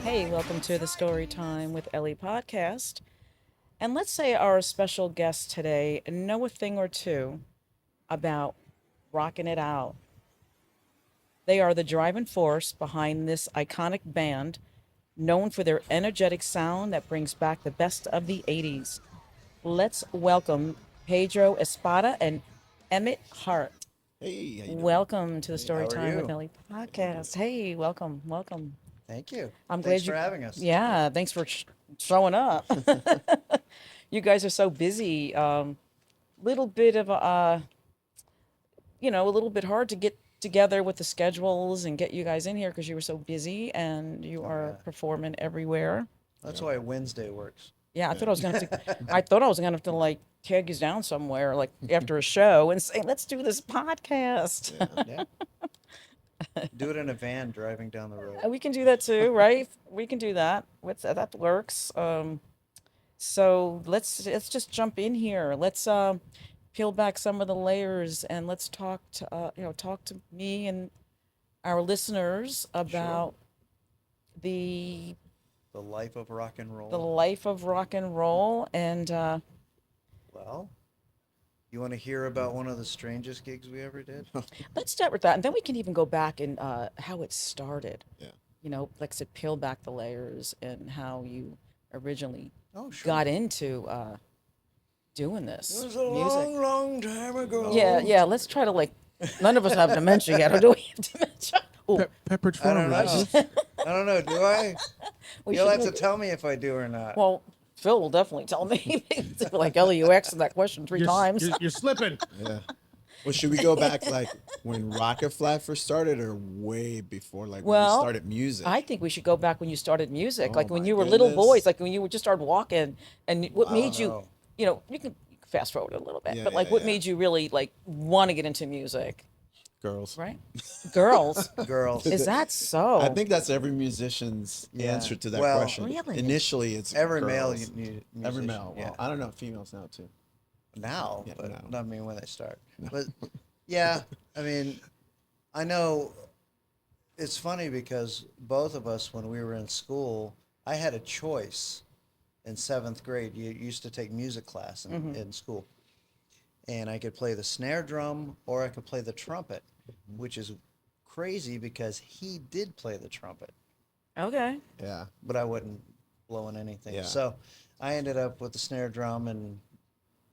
Hey, welcome to the Storytime with Ellie podcast. And let's say our special guests today know a thing or two about rocking it out. They are the driving force behind this iconic band, known for their energetic sound that brings back the best of the 80s. Let's welcome Pedro Espada and Emmett Hart. Hey, how you doing? Welcome to the Hey, how are Storytime with you? Ellie How you doing? podcast. Hey, welcome, welcome. Thank you. I'm Thanks glad for you, having us. yeah, thanks for showing up. You guys are so busy. Little bit of a little bit hard to get together with the schedules and get you guys in here because you were so busy and you Oh are yeah, performing everywhere. that's Yeah, why Wednesday works. Yeah, I yeah. thought I was gonna have to. I thought I was gonna have to like tag you down somewhere, like after a show, and say, "Let's do this podcast." Yeah. Yeah, do it in a van driving down the road. We can do that too, right? We can do that. That works. So let's just jump in here. Let's peel back some of the layers and let's talk to me and our listeners Sure. about the The life of rock and the roll. life of rock and roll and Well, you want to hear about one of the strangest gigs we ever did? let's start with that and then we can even go back and how it started. Yeah. Like I said, peel back the layers and how you originally Oh, sure. got into doing It this was a music. long, long time Yeah, ago. yeah. Let's try to like. None of us have dementia yet, or do we have dementia? Oh, Pepperidge I Farm don't know. raises. I don't know. Do I? we You'll have to should. tell me if I do or not. Well, Phil will definitely tell me. Like Ellie, you asked him that question three You're, times. you're slipping. Yeah. Well, should we go back like when RockitFly first started, or way before, like when we Well, started music? I think we should go back when you started music, Oh like when my you were little boys, goodness. like when you just started walking, and what made Wow. you, Oh, you can fast forward a little bit, Yeah, but like yeah, what yeah. made you really like want to get into music, Girls. right? Girls, girls. is that so? I think that's every musician's Yeah. answer to that Well, question. Really? Initially, it's Every male girls. Every musician. male. Yeah. Well, I don't know, females now too. Now, Yeah, but now. I mean when they start. But yeah, I mean, I know it's funny because both of us, when we were in school, I had a choice in seventh grade. You used to take music class in school, and I could play the snare drum or I could play the trumpet, which is crazy because he did play the trumpet, Okay. Yeah. but I wouldn't blow in anything. Yeah. So I ended up with the snare drum and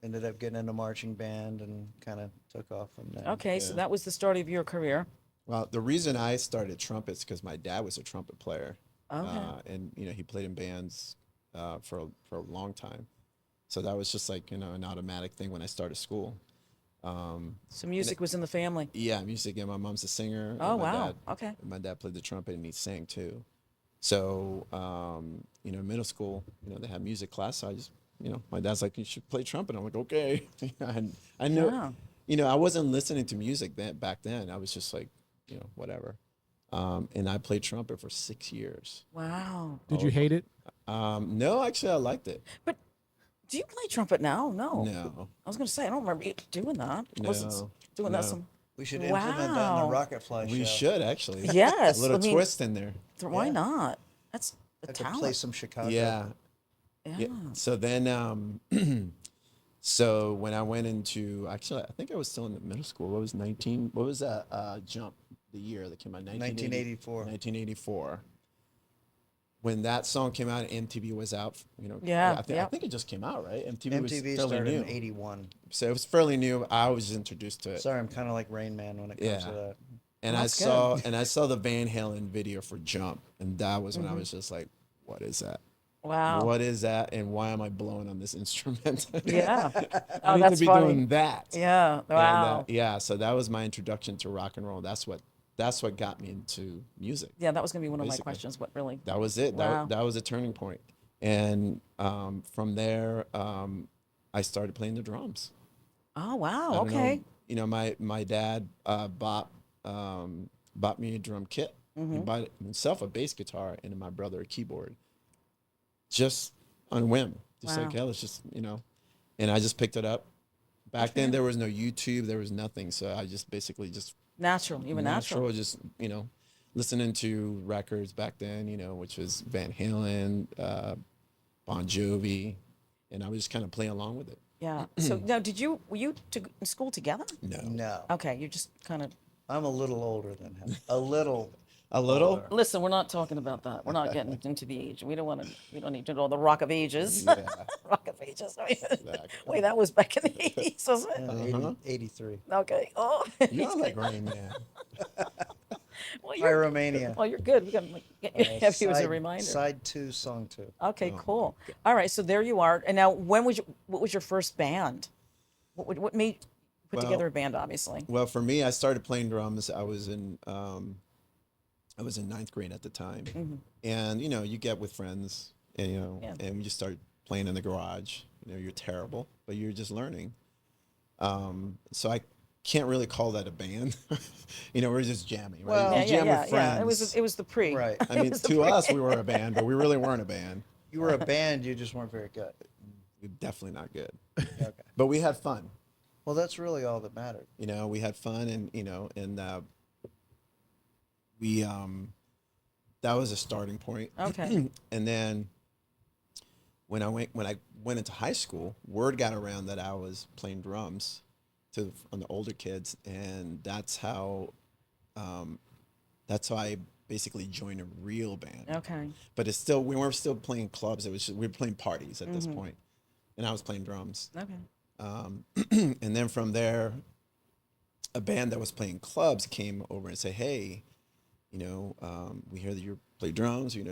ended up getting into marching band and kind of took off from there. Okay, so Yeah. that was the start of your career. Well, the reason I started trumpets because my dad was a trumpet player, Okay. and he played in bands for a long time. So that was just like an automatic thing when I started school. So music was in the family. Yeah, music. And my mom's a singer. And Oh, my wow. Dad, Okay. my dad played the trumpet and he sang too. So middle school, they had music class. So I just, my dad's like, you should play trumpet. I'm like, okay. I knew, Yeah. I wasn't listening to music back then. I was just like, whatever. And I played trumpet for 6 years. Wow. Did you hate it? No, actually, I liked it. But do you play trumpet now? No. No, I was going to say, I don't remember you doing that. I wasn't no, doing that no. some. We should implement that in the Wow. RockitFly show. We should actually. Yes. A little I mean, twist in there. why Yeah. not? That's the I could play talent. some Chicago. Yeah. Yeah. Yeah. So then, so when I went into, actually, I think I was still in the middle school. What was 19? What was that Jump, the year that came out? 1984. 1984. When that song came out, MTV was out. Yeah, I think yeah. I think it just came out, right? MTV was MTV fairly started new. in '81. So it was fairly new. I was introduced to it. Sorry, I'm kind of like Rain Man when it comes to Yeah. that. And That's I saw the Van Halen video for Jump, and that was when I was just like, "What is that? Wow. What is that? And why am I blowing on this instrument? Yeah. I Oh, need that's to be funny. doing that." Yeah. And, Wow. yeah, so that was my introduction to rock and roll. That's what got me into music. Yeah, that was going to be one of my Basically. questions. What really? That was it. Wow. That was a turning point. And from there, I started playing the drums. Oh, I wow. don't Okay. know. My dad bought me a drum kit. He bought himself a bass guitar and my brother a keyboard, just on whim. Just like, Wow. hey, let's just and I just picked it up. Back then there was no YouTube, there was nothing, so I just basically just Natural. You were natural. just listening to records back then, which was Van Halen, Bon Jovi, and I was just kind of playing along with it. Yeah. So now, were you in school together? No. No, Okay, you just kind of I'm a little older than him. A little. A little? older. listen. We're not talking about that. We're not getting into the age. We don't want to. We don't need to know the Rock of Ages. Yeah. Rock of Ages. I mean, Exactly. wait, that was back in the 80s, wasn't it? Yeah, 83. Okay. Oh, You're like Rain Man. well, Pyromania. well, you're good. We got to have you as a Side- reminder. Side 2, song 2. Okay, Oh, cool. All right, so there you are. And now, what was your first band? What made put Well- together a band? Obviously. Well, for me, I started playing drums. I was in ninth grade at the time, and you get with friends, and Yeah. and we just started playing in the garage. You're terrible, but you're just learning. So I can't really call that a band. We're just jamming, right? Well- Yeah, You jam yeah, with yeah. friends. It was the pre. Right. I mean, to us, we were a band, but we really weren't a band. You were a band, you just weren't very good. We're definitely not good, Okay. but we had fun. Well, that's really all that mattered. We had fun, and we that was a starting point. Okay. And then when I went into high school, word got around that I was playing drums on the older kids, and that's how I basically joined a real band. Okay. But we weren't still playing clubs. It was we were playing parties at this point, and I was playing drums. Okay. And then from there, a band that was playing clubs came over and said, "Hey, we hear that you play drums. You're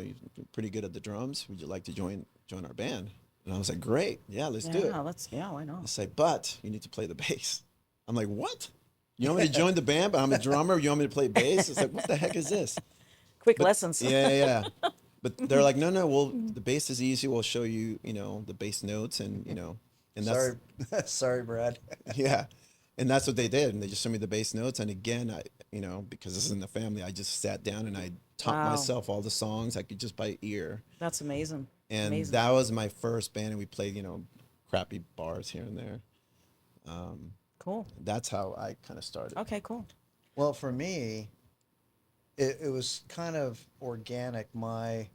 pretty good at the drums. Would you like to join our band?" And I was like, "Great, yeah, let's do it." Yeah, why not? They say, "But you need to play the bass." I'm like, "What? You want me to join the band, but I'm a drummer? You want me to play bass?" It's like, what the heck is this? Quick lessons. Yeah. But they're like, no, well, the bass is easy. We'll show you, the bass notes, and and that's Sorry, sorry, Brad. yeah, and that's what they did. And they just showed me the bass notes. And again, I, because this is in the family, I just sat down and I taught Wow. myself all the songs I could just by ear. That's amazing. And Amazing. that was my first band. And we played, crappy bars here and there. Cool. That's how I kind of started. Okay, cool. Well, for me, it was kind of organic. My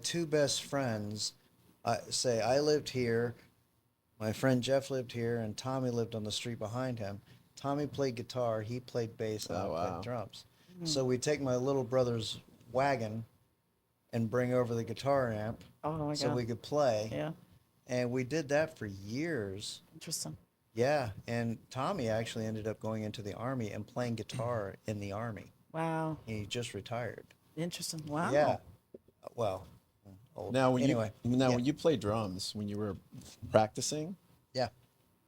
two best friends, I lived here. My friend Jeff lived here, and Tommy lived on the street behind him. Tommy played guitar, he played bass, and I Oh, wow. played drums. So we'd take my little brother's wagon and bring over the guitar amp Oh my so God. we could play. Yeah. And we did that for years. Interesting. Yeah, and Tommy actually ended up going into the Army and playing guitar in the Army. Wow. He just retired. Interesting. Wow. Yeah. Well, old. Now, when anyway, yeah. when you play drums, when you were practicing, Yeah.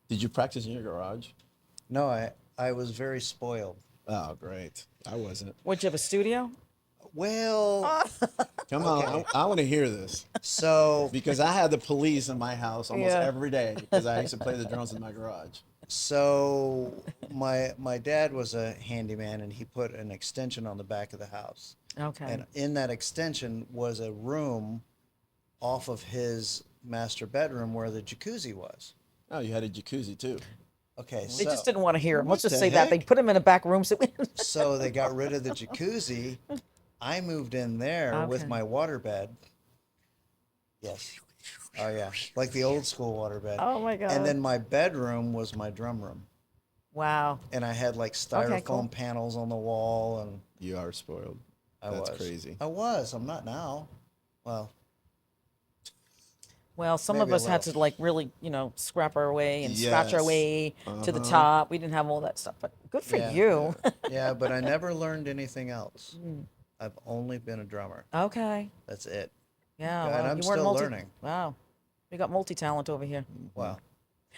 did you practice in your garage? No, I was very spoiled. Oh, great. I wasn't. Would you have a studio? Well, Come on, I want to hear this. so Because I had the police in my house almost Yeah. every day because I used to play the drums in my garage. my dad was a handyman, and he put an extension on the back of the house. Okay. And in that extension was a room off of his master bedroom where the jacuzzi was. Oh, you had a jacuzzi too. Okay, They so just didn't want to hear him. Let's What just the say that. They heck? put him in a back room. So so they got rid of the jacuzzi. I moved in there with Okay. my waterbed. Yes. Oh yeah, like the old school waterbed. Oh my God. And then my bedroom was my drum room, Wow. and I had like styrofoam cool. panels on the wall, and You are spoiled. I That's was crazy. I was. I'm not now. Well, Well, some Maybe of a us had little. to like really, scrap our way and scratch our Yes. way to the Uh-huh. top. We didn't have all that stuff, but good for Yeah. you. yeah, but I never learned anything else. Mm. I've only been a drummer. Okay. That's it. Yeah. And well, I'm you weren't still learning. Wow. We got multi-talent over here. Wow.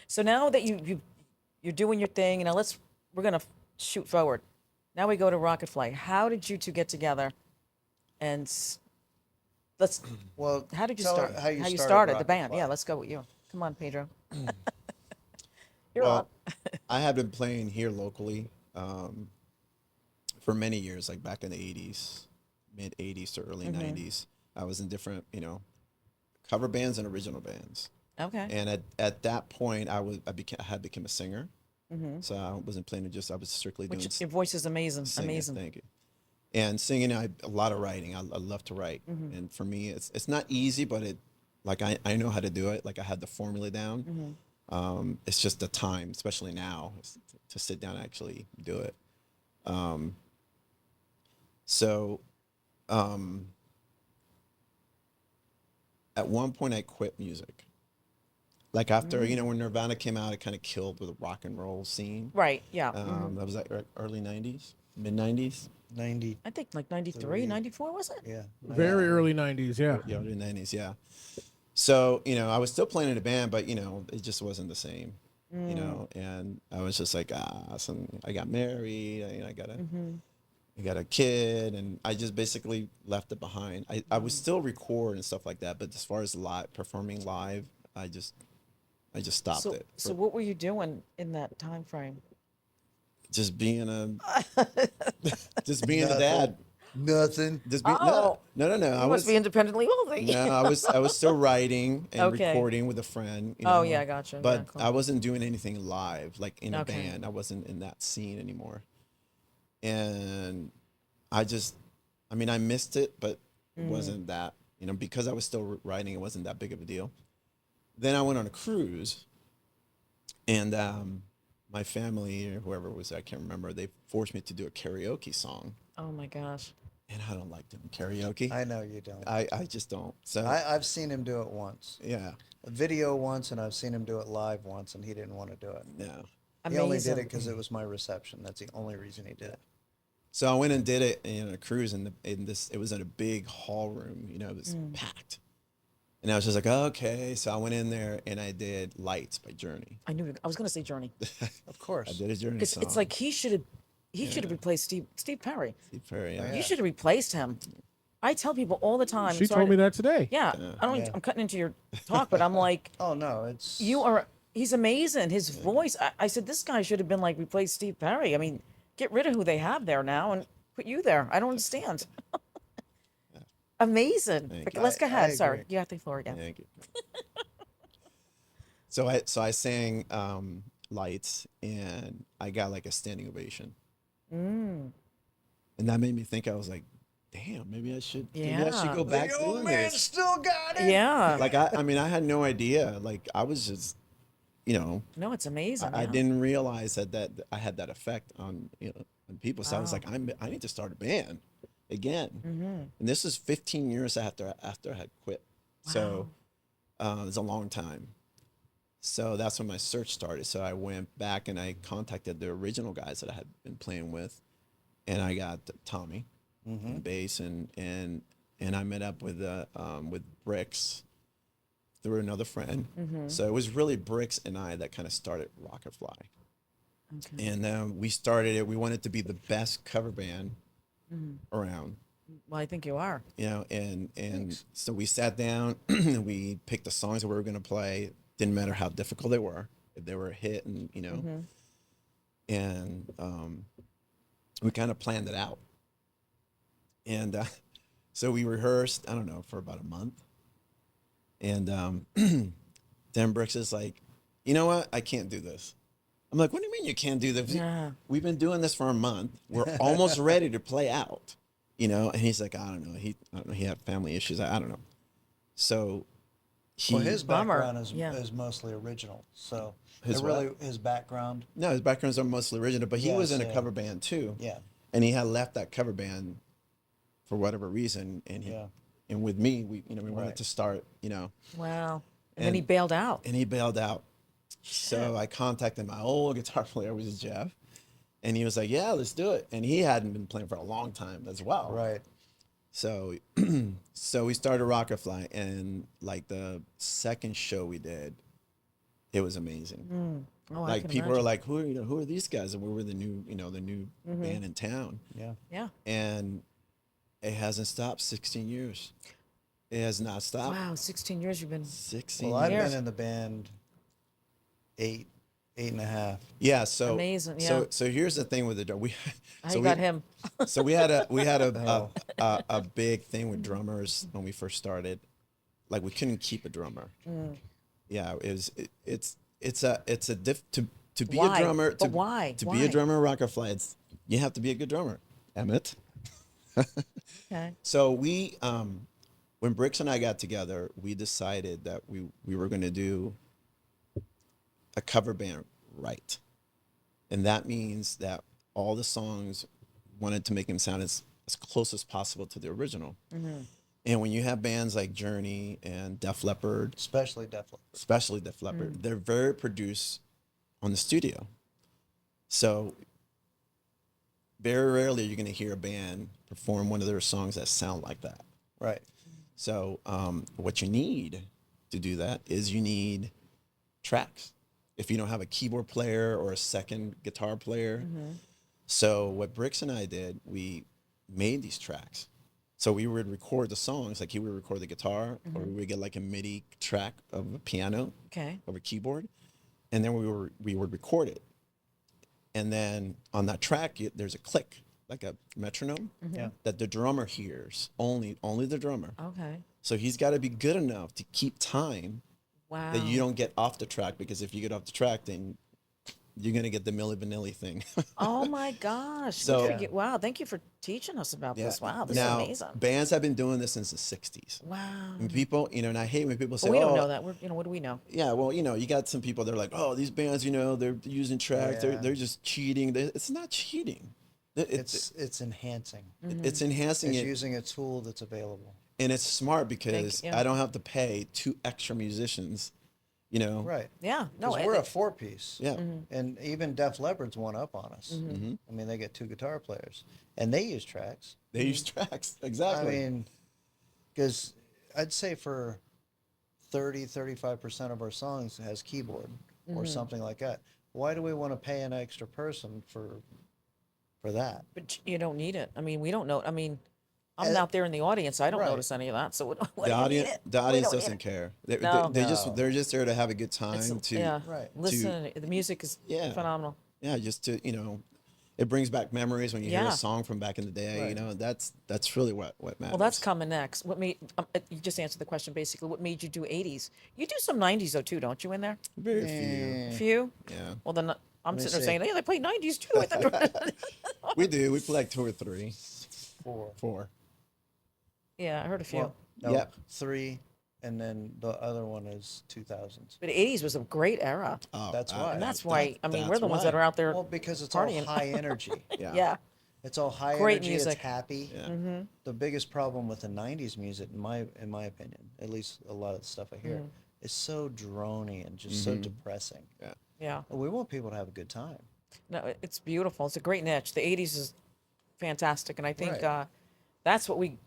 So now that you're doing your thing, we're gonna shoot forward. Now we go to RockitFly. How did you two get together? And let's. Well, How did you tell start? How you started, started the band? RockitFly. Yeah, let's go with you. Come on, Pedro. You're Well, on. I had been playing here locally for many years, like back in the 80s, mid 80s to early 90s. I was in different, cover bands and original bands. Okay. And at that point, I had become a singer. So I wasn't playing I was strictly doing Your voice is amazing. singing. Amazing. Thank you. And singing, a lot of writing. I love to write, and for me, it's not easy, but like I know how to do it. Like I had the formula down. It's just the time, especially now, to sit down and actually do it. So at one point, I quit music. Like after when Nirvana came out, it kind of killed the rock and roll scene. Right. Yeah. That was like early '90s, mid '90s. 90. I think like 93, 94 was it? Yeah. Very early 90s, yeah. Yeah, early '90s. Yeah. So I was still playing in a band, but it just wasn't the same. And I was just like, I got married. I got a kid, and I just basically left it behind. I would still record and stuff like that, but as far as performing live, I just stopped So, it. so what were you doing in that time frame? Just being a dad. Nothing. Just being, Oh. no. You I must was be independently wealthy. no, I was still writing and Okay. recording with a friend. Oh, yeah, I gotcha. But Yeah, cool. I wasn't doing anything live, like in a Okay. band. I wasn't in that scene anymore. And I missed it, but it wasn't that, because I was still writing, it wasn't that big of a deal. Then I went on a cruise, and my family or whoever it was, I can't remember, they forced me to do a karaoke song. Oh my gosh. And I don't like doing karaoke. I know you don't. I just don't. So I've seen him do it once. yeah, A video once, and I've seen him do it live once, and he didn't want to do it. no. He only did Amazing. it because it was my reception. That's the only reason he did it. So I went and did it in a cruise, and it was in a big hall room. It was packed, and I was just like, oh, okay. So I went in there and I did "Lights" by Journey. I knew I was going to say Journey. Of course. I did a Journey Because song. it's like he should have replaced Steve Perry. Steve Perry, Oh, You should have replaced him. I tell people all the time. She sorry told me to- that today. Yeah, I don't. Yeah. I'm cutting into your talk, but I'm like, Oh no, it's he's amazing. His voice. I said this guy should have been like replace Steve Perry. I mean, get rid of who they have there now and put you there. I don't understand. Amazing. Thank Okay, you. let's go I ahead. Sorry, agree. you have the floor again. Thank you. So I sang "Lights" and I got like a standing ovation. And that made me think. I was like, damn, maybe I should Yeah. go back the old doing man this. still got it. Yeah. Like I mean, I had no idea. Like I was just, No, it's amazing. I yeah. didn't realize that I had that effect on on people. So I was like, I need to start a band again. And this is 15 years after I had quit. So it's a long time. So that's when my search started. So I went back and I contacted the original guys that I had been playing with, and I got Tommy on bass, and I met up with Bricks through another friend. So it was really Bricks and I that kind of started RockitFly. Okay. And we started it. We wanted to be the best cover band around, Well, I think you are. and so we sat down and we picked the songs that we were going to play. Didn't matter how difficult they were, if they were a hit, and and we kind of planned it out. And so we rehearsed, I don't know, for about a month. And then Bricks is like, you know what? I can't do this. I'm like, what do you mean you can't do this? Yeah. We've been doing this for a month. We're almost ready to play out, And he's like, I don't know. He had family issues. I don't know. So Well, his Bummer. background Yeah. is mostly original. So His his background. no, his backgrounds are mostly original, but he was in a Yes, cover band too. Yeah. And he had left that cover band for whatever reason, and Yeah. and with me, we wanted Right. to start, Wow. And then he And- bailed out. and he bailed out. So I contacted my old guitar player, which is Jeff, and he was like, "Yeah, let's do it." And he hadn't been playing for a long time as well. Right. So so we started RockitFly, and like the second show we did, it was amazing. Oh, I Like can people imagine. were like, who are these guys? And we were the new band in town. Yeah. Yeah. And it hasn't stopped 16 years. It has not stopped. Wow, 16 years you've been. 16 Well, I've years. been in the band eight and a half. Yeah, so Amazing, yeah. So here's the thing with the drum. I so got him. So we had a big thing with drummers when we first started. Like we couldn't keep a drummer. Yeah, it's a to be Why? a drummer But why? to Why? be a drummer in RockitFly, you have to be a good drummer. Emmett. Okay. So when Bricks and I got together, we decided that we were going to do a cover band right. And that means that all the songs wanted to make them sound as close as possible to the original. And when you have bands like Journey and Def Leppard, Especially Def Leppard. especially Def Leppard, they're very produced on the studio. So very rarely you're going to hear a band perform one of their songs that sound like that. Right. So what you need to do that is you need tracks. If you don't have a keyboard player or a second guitar player. So what Bricks and I did, we made these tracks. So we would record the songs, like he would record the guitar, or we would get like a MIDI track of a piano, Okay. of a keyboard, and then we would record it. And then on that track, there's a click, like a metronome, Yeah. that the drummer hears, only the drummer. Okay. So he's got to be good enough to keep time Wow. that you don't get off the track, because if you get off the track, then you're gonna get the Milli Vanilli thing. Oh my gosh. So- Good for you. Wow. Thank you for teaching us about this. Wow. This now, is amazing. bands have been doing this since the 60s. Wow. And people, and I hate when people say, But we oh, don't know that. We're, what do we know? yeah, well, you got some people, they're like, oh, these bands, they're using tracks, Yeah. they're just cheating. It's not cheating. It's enhancing. It's enhancing It's it, using a tool that's available. and it's smart because yeah. I don't have to pay 2 extra musicians, Right. Yeah. No. Because we're a 4-piece. Yeah. And even Def Leppard's one up on us. I mean, they get 2 guitar players. And they use tracks. They use tracks. Exactly. I mean, because I'd say for 35% of our songs has keyboard or something like that. Why do we want to pay an extra person for that? But you don't need it. I mean, we don't know. I mean, I'm Uh, out there in the audience. I don't right. notice any of that. So what do the you audience, need it? the We audience don't need doesn't it. care. No. They're just there to have a good time. It's- to yeah. Right. Listen, the music is Yeah. phenomenal. Yeah, just to it brings back memories when you hear Yeah. a song from back in the day. Right. That's really what matters. Well, that's coming next. What made you just answered the question basically? What made you do 80s? You do some 90s though too, don't you? In there, very few. a few. Yeah, Well, then I'm me sitting there see. saying, "Hey, they play 90s too." I thought. we do. We play like 2 or 3, 4. 4. Yeah, I heard a few. Well, no, Yep. 3, and then the other one is 2000s. But 80s was a great era, Oh, That's why. and that's why. I mean, we're that's the ones that why. are out there. Well, because it's partying. all high energy. Yeah. Yeah. It's all high Great energy. music. It's happy. Yeah. The biggest problem with the '90s music, in my opinion, at least a lot of the stuff I hear, is so drony and just so depressing. Yeah. We want people to have a good time. No, it's beautiful. It's a great niche. The 80s is fantastic, and I think Right. that's what we.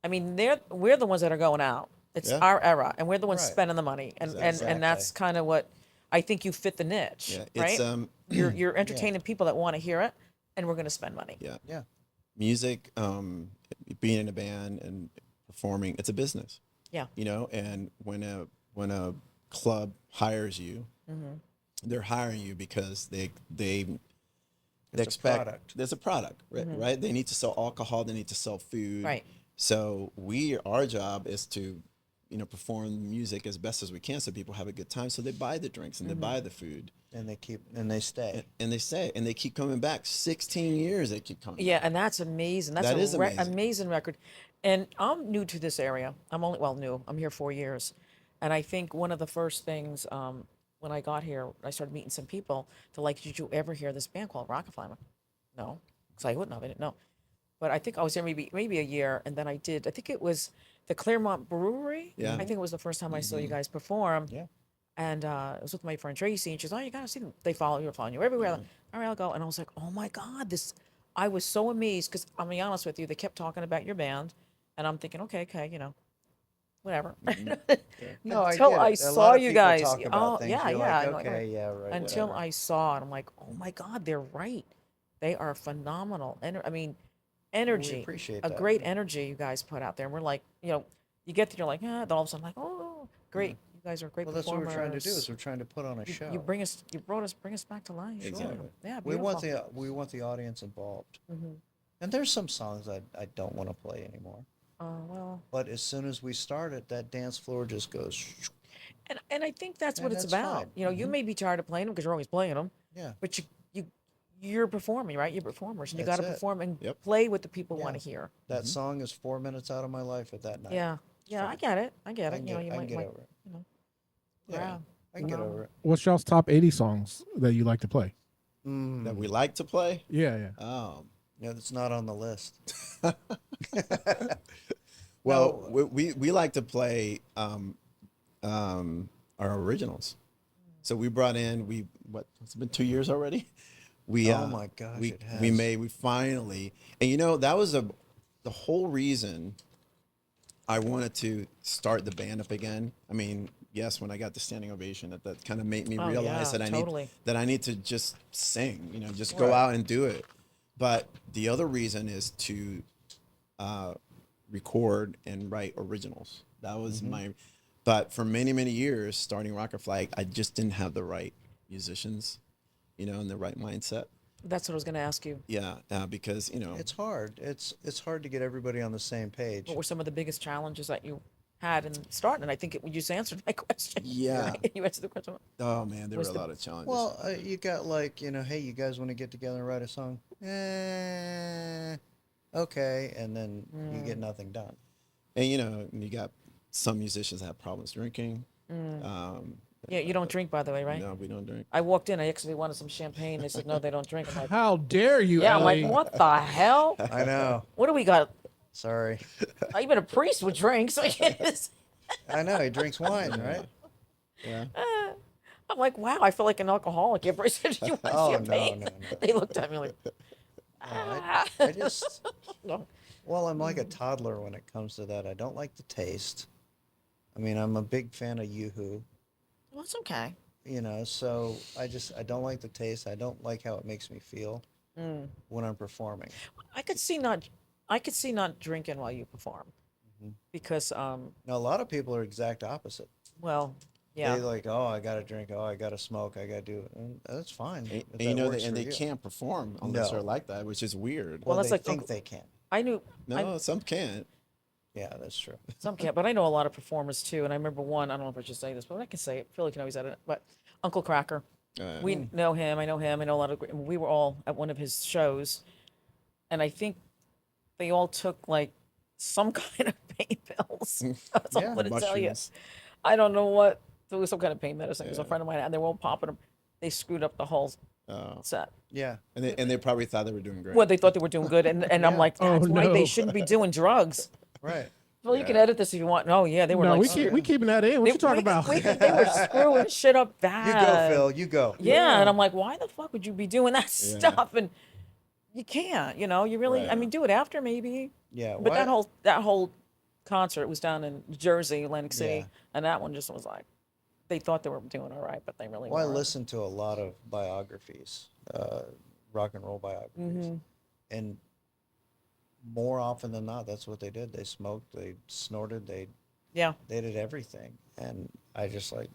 I mean, we're the ones that are going out. It's Yeah. our era, and we're the ones Right. spending the money, and Exactly. and that's kind of what I think you fit the niche, Yeah, right? it's You're entertaining people that want to hear it, and we're going to spend money. yeah. Yeah. Music, being in a band and performing, it's a business. Yeah. And when a club hires you, they're hiring you because they It's a expect product. there's a product, right? They need to sell alcohol, they need to sell food. Right. So our job is to, perform music as best as we can so people have a good time. So they buy the drinks and they buy the food. And they stay. And they keep coming back. 16 years they keep coming. Yeah, and that's amazing. That's That a is amazing. amazing record. And I'm new to this area. New. I'm here 4 years, and I think one of the first things when I got here, I started meeting some people. They're like, "Did you ever hear this band called RockitFly?" I'm like, no, because I wouldn't have. I didn't know. But I think I was there maybe a year, and then I did. I think it was the Claremont Brewery. Yeah. I think it was the first time I saw you guys perform. Yeah. And it was with my friend Tracy, and she's, "Oh, you gotta see them. They following you everywhere." All right, I'll go. And I was like, "Oh my God, this!" I was so amazed because I'll be honest with you, they kept talking about your band, and I'm thinking, okay, whatever. No, I Until get it. I A saw lot of you people guys. talk about Oh, things. yeah, You're yeah. like, I'm like, okay, yeah, right. Until whatever. I saw it, I'm like, oh my God, they're right. They are phenomenal. And I mean, energy. appreciate a that. great energy you guys put out there. And we're like, you get there, you're like, then all of a sudden, like, oh, great. You guys are great Well, that's what performers. we're trying to do. Is we're trying to put on a show. You bring us back to life. Sure. Exactly. Yeah, we want beautiful. the audience involved. And there's some songs that I don't want to play anymore. Well, But as soon as we start it, that dance floor just goes. and I think that's what And it's that's about. fine. You may be tired of playing them because you're always playing them, Yeah. but you you're performing, right? You're performers, and you got That's to it. perform and Yep. play what the people Yeah. want to hear. That song is 4 minutes out of my life at that night. Yeah, yeah, I fine. get it. I get I it. can You know, get, you I can might, get might, over it. you know, Yeah, wow. I can get over it. What's y'all's top 80 songs that you like to play? That we like to play. Yeah. Yeah, it's not on the list. Well, No. we like to play our originals. So we brought in it's been 2 years already. We Oh my gosh, we it has. we finally, and you know, that was the whole reason I wanted to start the band up again. I mean, yes, when I got the standing ovation, that kind of made me Oh, realize yeah, that totally. I need to just sing, you know, just go Right. out and do it. But the other reason is to record and write originals. That was my, but for many years, starting RockitFly, I just didn't have the right musicians, you know, and the right mindset. That's what I was going to ask you. Yeah, because you know, It's hard. It's hard to get everybody on the same page. What were some of the biggest challenges that you had in starting? And I think you just answered my question. Yeah. Right? You answered the question. oh man, there were Was a the- lot of challenges. Well, you got like, hey, you guys want to get together and write a song? Okay, and then you get nothing done. And you know, you got some musicians that have problems drinking. Yeah, you don't drink, by the way, right? No, we don't drink. I walked in. I actually wanted some champagne. They said no, they don't drink. I'm like, How dare you, yeah. I'm Ellie? like, what the hell? I know. What do we got? Sorry. Even a priest would drink, so I can't. I know. He drinks wine, right? Yeah. I'm like, wow. I feel like an alcoholic. Everybody said, "Do you want Oh, no, champagne?" no, no. They looked at me like, I just, no. well, I'm like a toddler when it comes to that. I don't like the taste. I mean, I'm a big fan of Yoo-Hoo, Well, it's okay. so I don't like the taste. I don't like how it makes me feel when I'm performing. I could see not drinking while you perform, because Now, a lot of people are exact opposite. well, yeah. They like, oh, I gotta drink, oh, I gotta smoke, I gotta do it. And that's fine. And, if and that you know, works and for they you. can't perform unless No. they're like that, which is weird. Well, that's they like think Uncle- they can. I knew No, some can't. Yeah, that's true. some can't, but I know a lot of performers too. And I remember one. I don't know if I should say this, but I can say it. Philly can always edit it. But Uncle Cracker, we know him. I know him. I know a lot of. We were all at one of his shows, and I think they all took like some kind of pain pills. That's all Yeah, I'm gonna tell you. mushrooms. I don't know what. There was some kind of pain medicine. It was a Yeah. friend of mine, and they were all popping them. They screwed up the whole Oh. set. Yeah. And they probably thought they were doing great. Well, they thought they were doing good, and I'm Yeah. like, that's Oh, why they no. shouldn't be doing drugs. Right. Well, you can Yeah. edit this if you want. No, yeah, they were No, like, we keeping that in. What you talking about? they were screwing shit up You bad. go, Phil. You go. Yeah, and I'm like, why the fuck would you be doing that Yeah. stuff? And you can't, you really. I Right. mean, do it after maybe. Yeah. But why- that whole concert was down in Jersey, Atlantic City, Yeah. and that one just was like, they thought they were doing all right, but they really Well, I weren't. listen to a lot of biographies, rock and roll biographies, and more often than not, that's what they did. They smoked, they snorted, Yeah, they did everything, and I just like,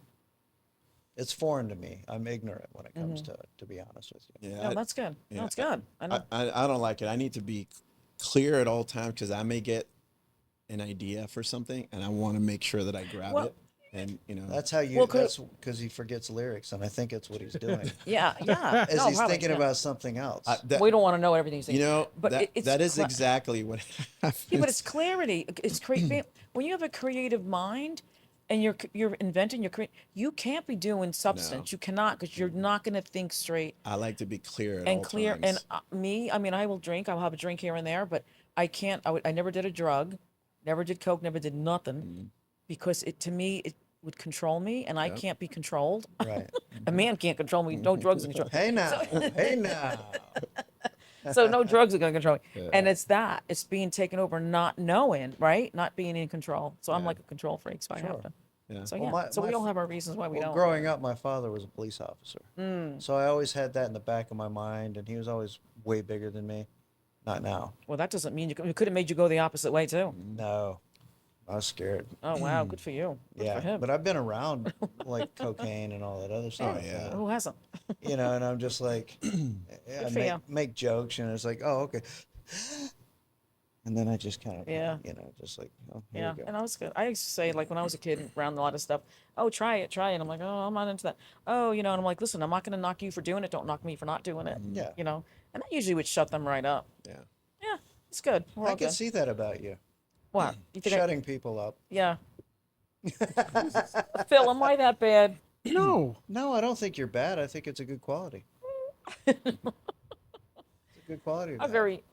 it's foreign to me. I'm ignorant when it comes to it, to be honest with you. Yeah, no, that's good. No, yeah, it's good. I know. I don't like it. I need to be clear at all times because I may get an idea for something and I want to make sure that I grab Well- it. And you know, That's how you. Well, could- that's because he forgets lyrics, and I think that's what he's doing. Yeah, yeah. As no, he's probably, thinking yeah. about something else. We don't want to know everything he's you thinking. know, but it's that is cla- exactly what happens. Yeah, but it's clarity. It's creative. When you have a creative mind, and you're inventing, you can't be doing substance. No. You cannot, because you're not going to think straight I like to be clear at and all clear. times. And me, I mean, I will drink. I'll have a drink here and there, but I can't. I never did a drug, never did coke, never did nothing, because to me it would control me, and I can't be controlled. Right. A man can't control me. No drugs can control. Hey now. Hey now. So no drugs are going to control me. And it's being taken over, not knowing, right? Not being in control. So I'm like a control freak, so I have to. Yeah. So Well, yeah. my- So my we all f- have our reasons why we Well, don't. growing up, my father was a police officer. So I always had that in the back of my mind, and he was always way bigger than me. Not now. Well, that doesn't mean it could have made you go the opposite way too. No. I was scared. Oh wow, good for you. Good Yeah. for him. But I've been around like cocaine and all that other stuff. yeah. Who hasn't? And I'm just like, I for you. make jokes, and it's like, oh, okay. And then I just kind of, Yeah. just like, oh, here Yeah, we go. and I was good. I used to say, like, when I was a kid around a lot of stuff, oh, try it, try it. I'm like, oh, I'm not into that. Oh, and I'm like, listen, I'm not going to knock you for doing it. Don't knock me for not doing it. Yeah. And that usually would shut them right up. Yeah. Yeah, it's good. We're I all can good. see that about you. What? You think Shutting people up. yeah. Phil, am I that bad? No. No, I don't think you're bad. I think it's a good quality. It's a good quality. to I'm have. very,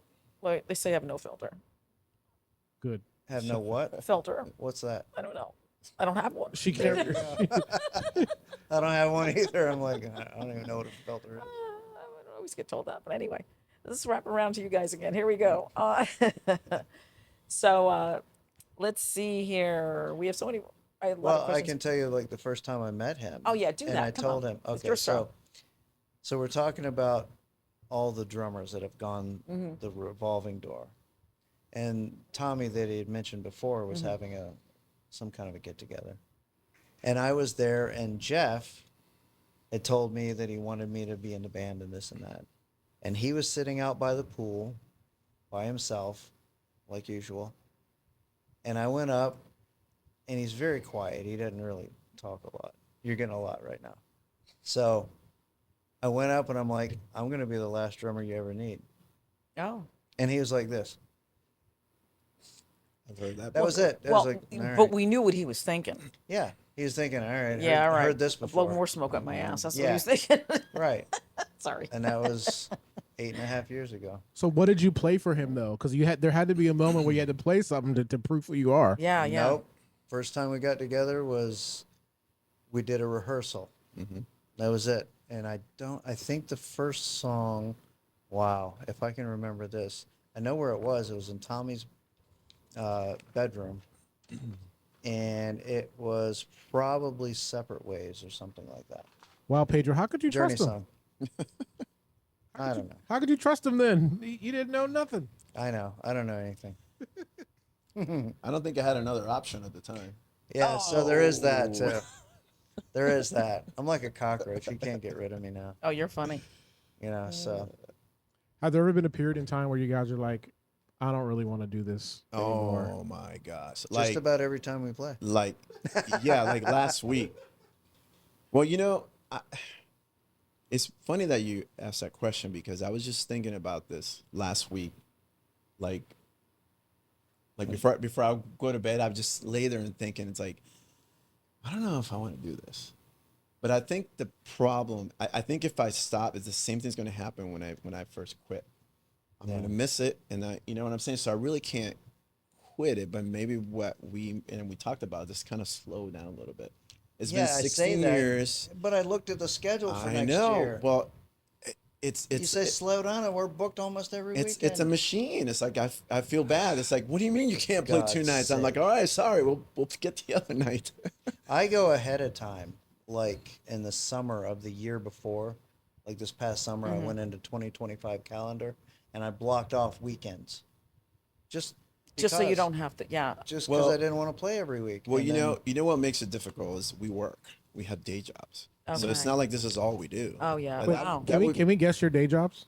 like, they say I have no filter. Good. Have no what? Filter. What's that? I don't know. I don't have one. She can't. I don't have one either. I'm like, I don't even know what a filter is. I always get told that. But anyway, let's wrap around to you guys again. Here we go. So let's see here. We have so many. I have a lot of Well, I questions. can tell you, like, the first time I met him. Oh, yeah, do and that. I Come told on. him, It's okay, your show. so we're talking about all the drummers that have gone Mm-hmm. the revolving door. And Tommy, that he had mentioned before, was Mm-hmm. having some kind of a get together. And I was there, and Jeff had told me that he wanted me to be in the band and this and that. And he was sitting out by the pool by himself, like usual. And I went up, and he's very quiet. He doesn't really talk a lot. You're getting a lot right now. So I went up, and I'm like, I'm going to be the last drummer you ever need. Oh. And he was like this. I've heard that. That was it. I Well, was like, all right. but we knew what he was thinking. Yeah, he was thinking, all right, Yeah, all right. heard this Blow before. more smoke up my ass. That's what Yeah. he was thinking. Right. Sorry. And that was 8.5 years ago. So what did you play for him though? Because there had to be a moment where you had to play something to prove who you are. Yeah, yeah. Nope. First time we got together was we did a rehearsal. Mm-hmm. That was it. And I think the first song, wow, if I can remember this, I know where it was. It was in Tommy's bedroom. And it was probably Separate Ways or something like that. Wow, Pedro, how could you Journey trust him? song. I don't know. How could you trust him then? You didn't know nothing. I know. I don't know anything. I don't think I had another option at the time. Yeah, so there is that too. There is that. I'm like a cockroach. You can't get rid of me now. Oh, you're funny. So Has there ever been a period in time where you guys are like, I don't really want to do this anymore? Oh my gosh! just about every time we play. Like, yeah, like last week. Well, it's funny that you asked that question because I was just thinking about this last week. Like before I go to bed, I would just lay there and thinking, it's like, I don't know if I want to do this. But I think the problem, I think if I stop, it's the same thing's going to happen when I first quit. I'm going to miss it, and you know what I'm saying? So I really can't quit it, but maybe what we talked about, just kind of slow down a little bit. It's been 16 years. But I looked at the schedule for I next know. year. Well, it's You say slow down, and we're booked almost every weekend. it's a machine. It's like I feel bad. It's like, what do you mean you can't play God's 2 nights? I'm sake. like, all right, sorry, we'll get the other night. I go ahead of time, like in the summer of the year before. Like this past summer, I went into 2025 calendar, and I blocked off weekends. Just Just so you because. don't have to. Yeah. Just because Well- I didn't want to play every week. Well, And you then- know what makes it difficult is we work. We have day jobs. So it's Okay. not like this is all we do. Oh, yeah. Like, Wow. Can we guess your day jobs?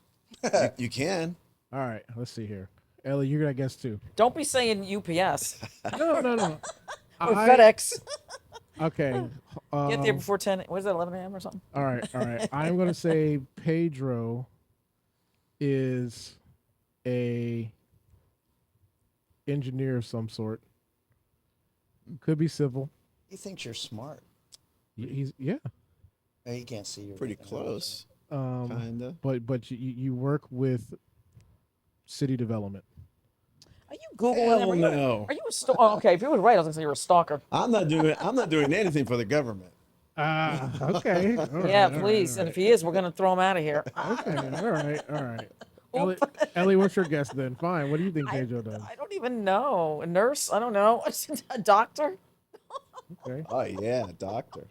you can. All right, let's see here. Ellie, you're gonna guess too. Don't be saying UPS No. or FedEx. Okay. Get there before 10. What is it, 11 a.m. or something? All right. I'm gonna say Pedro is a engineer of some sort. Could be civil. he thinks you're smart. He's Oh, you can't see you. Pretty right now. close. um, Kinda. but you work with city development. Are you Googling Hell everything? no. Are you a stalker? Oh, okay, if you were right, I was going to say you're a stalker. I'm not doing anything for the government. Okay. All right, Yeah, all right, please. all And if he is, we're going to throw him out of here. right. Okay. All right. Ellie, what's your guess then? Fine. What do you think Pedro does? I don't even know. A nurse? I don't know. A doctor? Okay. Oh yeah, doctor.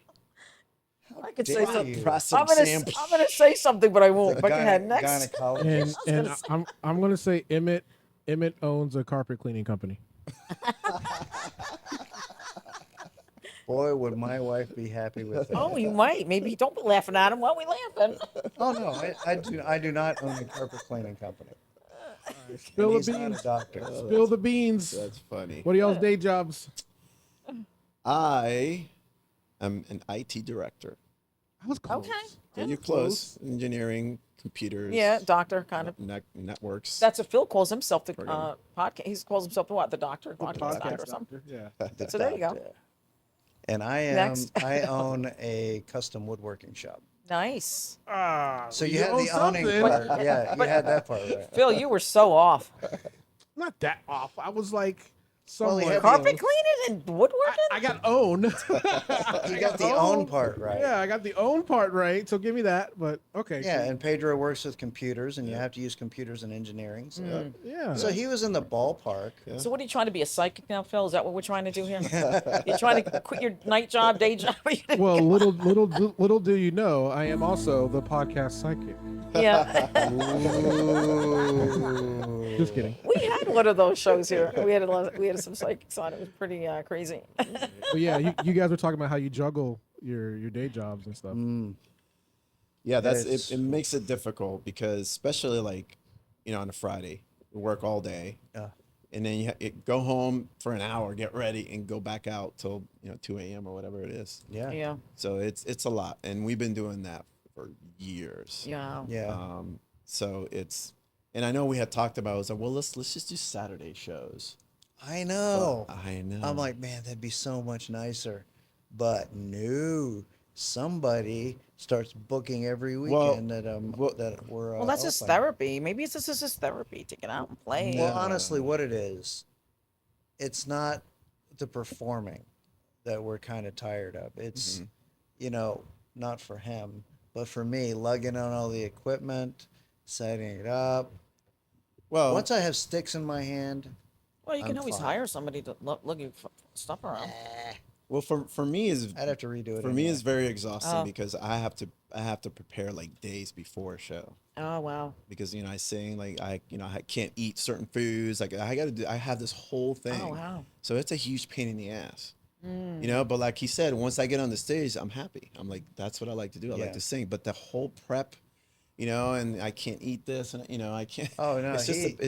I could say dare something. you. I'm gonna say something, but I won't. The But go ahead. Next. gynecologist. And I'm gonna say Emmett owns a carpet cleaning company. Boy, would my wife be happy with that. Oh, you might. Maybe don't be laughing at him. Why are we laughing? Oh no, I do not own a carpet cleaning company. Spill the he's not beans. a doctor. Spill the beans. That's funny. What are y'all's day jobs? I am an IT director. I was close. Okay. So you're close. Engineering, computers. Yeah, doctor kind of. Networks. That's what Phil calls himself. The Program. podcast. He calls himself the what? The doctor. The Podcast doctor or podcast something. doctor. Yeah. So there you go. And Next. I own a custom woodworking shop. Nice. So you had the owning something. part. Yeah, you had that part right. Phil, you were so off. Not that off. I was like Well, he somewhat. had Carpet cleaning and woodworking? I got own. You got the own part right. Yeah, I got the own part right. So give me that. But okay. Yeah, and Pedro works with computers, and you have to use computers in engineering. So, Yeah. so he was in the ballpark. So what are you trying to be, a psychic now, Phil? Is that what we're trying to do here? You're trying to quit your night job, day job? Well, little do you know, I am also the podcast psychic. Yeah. Just kidding. We had one of those shows here. We had some psychics on. It was pretty crazy. But yeah, you guys were talking about how you juggle your day jobs and stuff. Yeah, that's It's- it makes it difficult because especially like, on a Friday, you work all day. Yeah. And then you go home for an hour, get ready, and go back out till 2 a.m. or whatever it is. Yeah. Yeah. So it's a lot, and we've been doing that for years. Yeah. Yeah. So and I know we had talked about, I was like, well, let's just do Saturday shows. I know. I know. I'm like, man, that'd be so much nicer. But no, somebody starts booking every Well, weekend that we're. Well, that's just open. therapy. Maybe it's just therapy to get out and play. Well, honestly, what it is, it's not the performing that we're kind of tired of. It's, not for him, but for me, lugging on all the equipment, setting it up. well, Once I have sticks in my hand, Well, you can I'm always fine. hire somebody to look you stuff around. well, for me is I'd have to redo it. for me anyway. is very exhausting Oh. because I have to prepare like days before a show. Oh wow. Because I sing, like I can't eat certain foods, like I have this whole thing. Oh wow. So it's a huge pain in the ass. But like he said, once I get on the stage, I'm happy. I'm like, that's what I like to do. I Yeah. like to sing. But the whole prep, and I can't eat this, and I can't. Oh, no, it's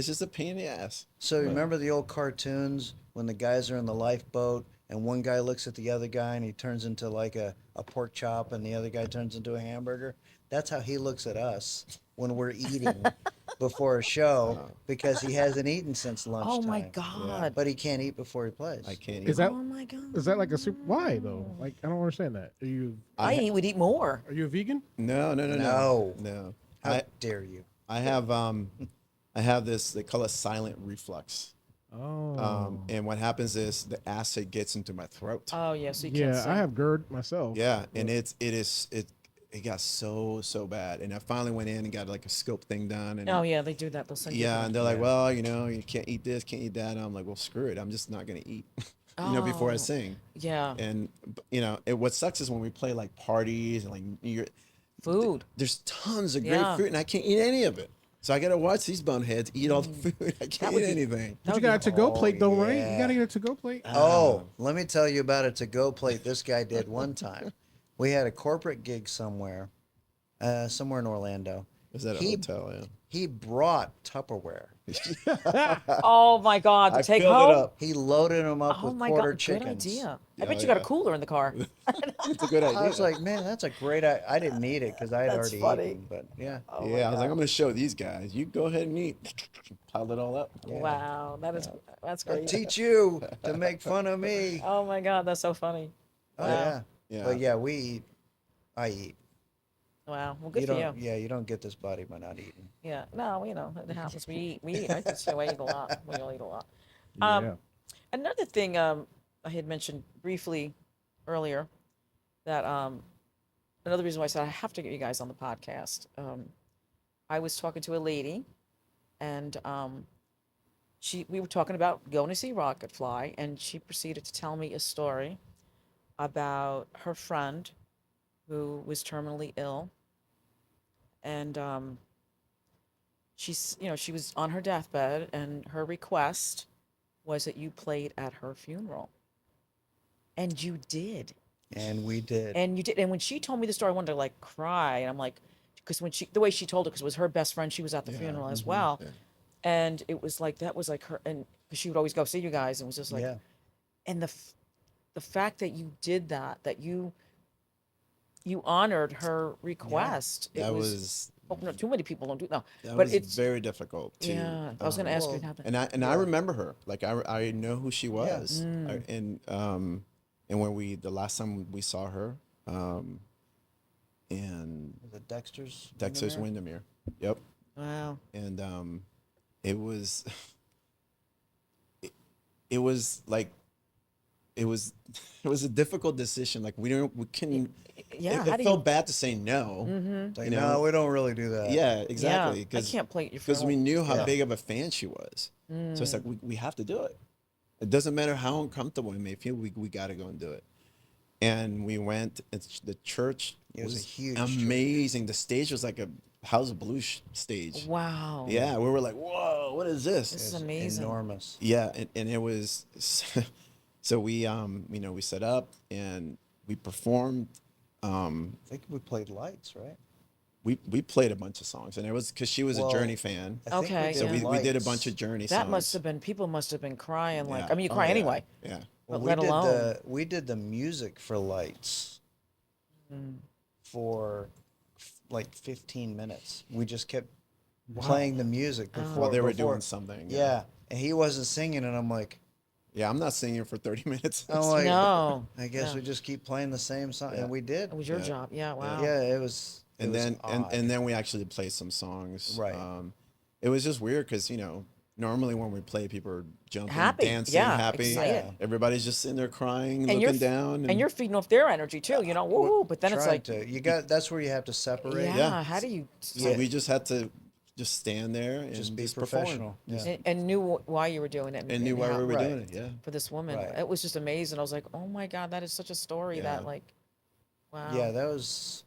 just a pain in the ass. So remember the old cartoons when the guys are in the lifeboat and one guy looks at the other guy and he turns into like a pork chop and the other guy turns into a hamburger? That's how he looks at us when we're eating before a show because he hasn't eaten since lunchtime. Oh my god. But he can't eat before he plays. I can't. Is eat. that Oh my god. is that like a super? Why though? Like I don't understand that. I would eat more. Are you a vegan? No. No. How I dare you? have this. They call it silent reflux. Oh. And what happens is the acid gets into my throat. Oh yeah, so you can't Yeah, sing. I have GERD myself. Yeah, and it got so bad, and I finally went in and got like a scope thing done, and Oh yeah, they do that. They'll send you. yeah, and they're like, well, you can't eat this, can't eat that. And I'm like, well, screw it, I'm just not gonna eat, before I Oh. sing. Yeah. And what sucks is when we play like parties and like Food. there's tons of great Yeah. food, and I can't eat any of it. So I gotta watch these boneheads eat all the food. I can't would eat be- anything. But you got a to-go plate though, right? You yeah. gotta get a to-go plate. Oh, let me tell you about a to-go plate this guy did one time. We had a corporate gig somewhere in Orlando. Is that a He- hotel? Yeah. He brought Tupperware. Oh my god, to I take filled home. it up. He loaded them up Oh with my quarter god, chickens. good idea. I Yeah, bet you got a yeah. cooler in the car. It's a good idea. I was like, man, that's a great idea. I didn't need it because I had That's already funny. eaten. But yeah. Oh my yeah, I was like, God. I'm gonna show these guys. You go ahead and eat. Pile it all up. Yeah. Wow, that's I'll great. teach you to make fun of me. Oh my god, that's so funny. Oh, Wow. yeah. Yeah. But yeah, we eat. I eat. Wow. Well, good you for don't. you. Yeah, you don't get this body by not eating. Yeah. No, it happens. We eat. We eat. I just say I eat a lot. We all eat a lot. Yeah. Another thing I had mentioned briefly earlier that another reason why I said I have to get you guys on the podcast. I was talking to a lady, and we were talking about going to see RockitFly, and she proceeded to tell me a story about her friend who was terminally ill, and she was on her deathbed, and her request was that you played at her funeral, and you did. And we did. And you did. And when she told me the story, I wanted to like cry. And I'm like, because the way she told it, because it was her best friend, she was at the funeral as well. Yeah. And it was like, that was like her, and 'cause she would always go see you guys, and it was just like, Yeah. and the fact that you did that, that you honored her request. It That was, was oh, no, too many people don't do no, that but was it's, very difficult to. yeah, I was gonna ask you Well, how that. And I Yeah. remember her. Like I know who she Yeah. was. And when the last time we saw her, in The Dexter's. Dexter's Windermere? Windermere. Yep. Wow. And it was it was like it was it was a difficult decision. Like we couldn't. Yeah, It, how it do felt you? bad to say no. It's like, You know? no, we don't really do that. Yeah, Yeah, exactly. I Because can't play your we phone. knew how Yeah. big of a fan she was. So it's like we have to do it. It doesn't matter how uncomfortable it may feel. We got to go and do it. And we went. The church It was a huge church. amazing. The stage was like a House of Blues stage. Wow. Yeah, we were like, whoa, what is this? This is It's amazing. enormous. Yeah, and it was so we we set up and we performed. I think we played Lights, right? We played a bunch of songs, and it was because she was a Well, Journey fan. I think Okay, So yeah. we did a Lights. bunch of Journey That songs. must have been, people must have been crying. Like, Yeah. I mean, you Oh, cry yeah. anyway, Yeah. Well, but let we did alone. we did the music for Lights for like 15 minutes. We just kept playing the music before While they were before- doing something. Yeah, and he wasn't singing, and I'm like, Yeah, I'm not singing for 30 minutes. I'm like, No. I guess Yeah. we just keep playing the same song, Yeah. and we did. It was your Yeah. job. Yeah, wow. Yeah, it was. It and was then odd. and then we actually played some songs. Right. It was just weird because normally when we play, people are jumping, Happy, dancing, yeah, happy. excited. Yeah. Everybody's just sitting there crying, And you're looking down, and you're feeding off their energy too, woohoo. But then it's Trying like, to, you got that's where you have to separate. yeah, Yeah. how do you? so Yeah. we just had to just stand there and Just be perform. professional. Yeah. And knew why you were doing it. And knew why how- we were Right. doing it. Yeah. for this woman. Right. It was just amazing. I was like, oh my God, that is such a story that Yeah. like, wow. Yeah, that was.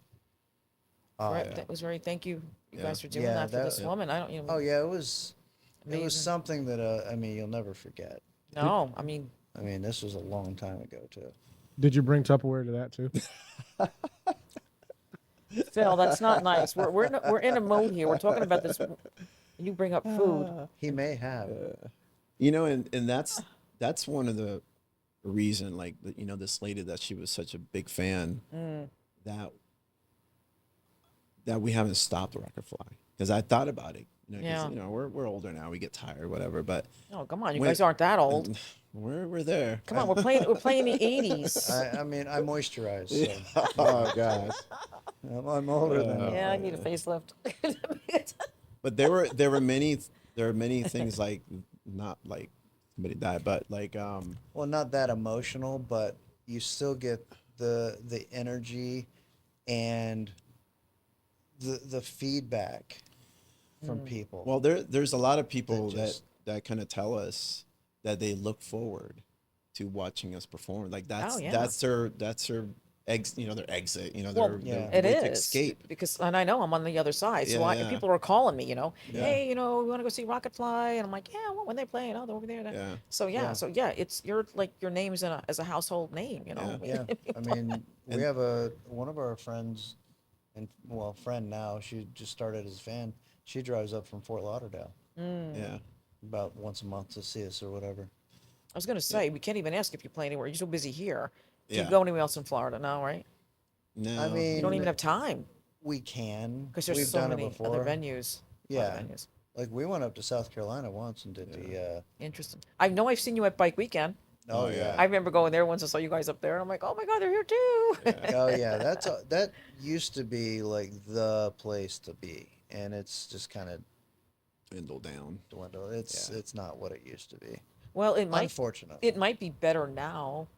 Right, odd. that was very, thank you Yeah. guys for doing Yeah, that for that- this woman. I don't, Oh yeah, it was. It Amazing. was something that I mean, you'll never forget. no, I mean, I mean, this was a long time ago too. Did you bring Tupperware to that too? Phil, that's not nice. We're in a mode here. We're talking about this. You bring up food. He may have. And that's one of the reason, like, this lady, that she was such a big fan, that we haven't stopped RockitFly, because I thought about it. 'Cause, Yeah. we're older now, we get tired, whatever. But Oh, come on, you when- guys aren't that old. we're there. Come on, we're playing the '80s. I mean, I moisturize. So Oh gosh. I'm older than you. Yeah, I need a facelift. But there were many things, like, not like somebody died, but like Well, not that emotional, but you still get the energy and the feedback from people. well, there's a lot of people That just- that kind of tell us that they look forward to watching us perform. Like Oh, yeah. that's their their exit, Well, their Yeah. it way to is escape. because, and I know I'm on the other side, so Yeah, I, yeah. people are calling me, Yeah. hey, we want to go see RockitFly, and I'm like, yeah, when they playing? Oh, they're over there. Yeah. So it's your name's as a household name, Yeah, I mean, we have one of our friends, and friend now. She just started as a fan. She drives up from Fort Lauderdale Yeah. about once a month to see us or whatever. I was gonna say we can't even ask if you play anywhere. You're so busy here. Do you Yeah. go anywhere else in Florida? No, right? No. I mean, You don't even have time We can because there's We've so done many it before. other venues. Yeah, venues. like we went up to South Carolina once and did the. Interesting. I know I've seen you at Bike Weekend. Oh Oh, yeah. yeah. I remember going there once. I saw you guys up there, and I'm like, oh my God, they're here too. Oh yeah, that used to be like the place to be, and it's just kind of Dwindle down. dwindled. It's not what it used to be. Well, Unfortunately, it might be better now.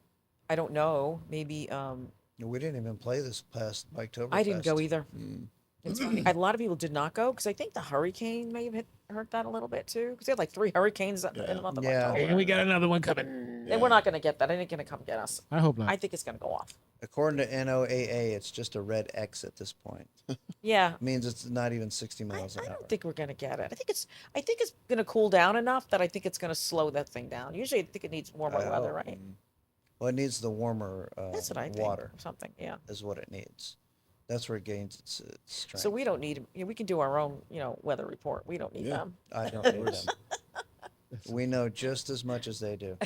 I don't know. Maybe we didn't even play this past Biketoberfest. I didn't go either. It's funny. A lot of people did not go because I think the hurricane may have hurt that a little bit too. Because they had like 3 hurricanes in the month of Yeah. October. And we got another one coming. And we're not going to get that. It ain't going to come get us. I hope not. I think it's going to go off. According to NOAA, it's just a red X at this point. Yeah. It means it's not even 60 I miles an hour. don't think we're going to get it. I think it's going to cool down enough that I think it's going to slow that thing down. Usually I think it needs warmer I weather, hope. right? Well, it needs the warmer That's what I think. water Or something. Yeah. is what it needs. That's where it gains its strength. So we don't need, we can do our own, weather report. We don't need Yeah. them. I don't need them. We know just as much as they do.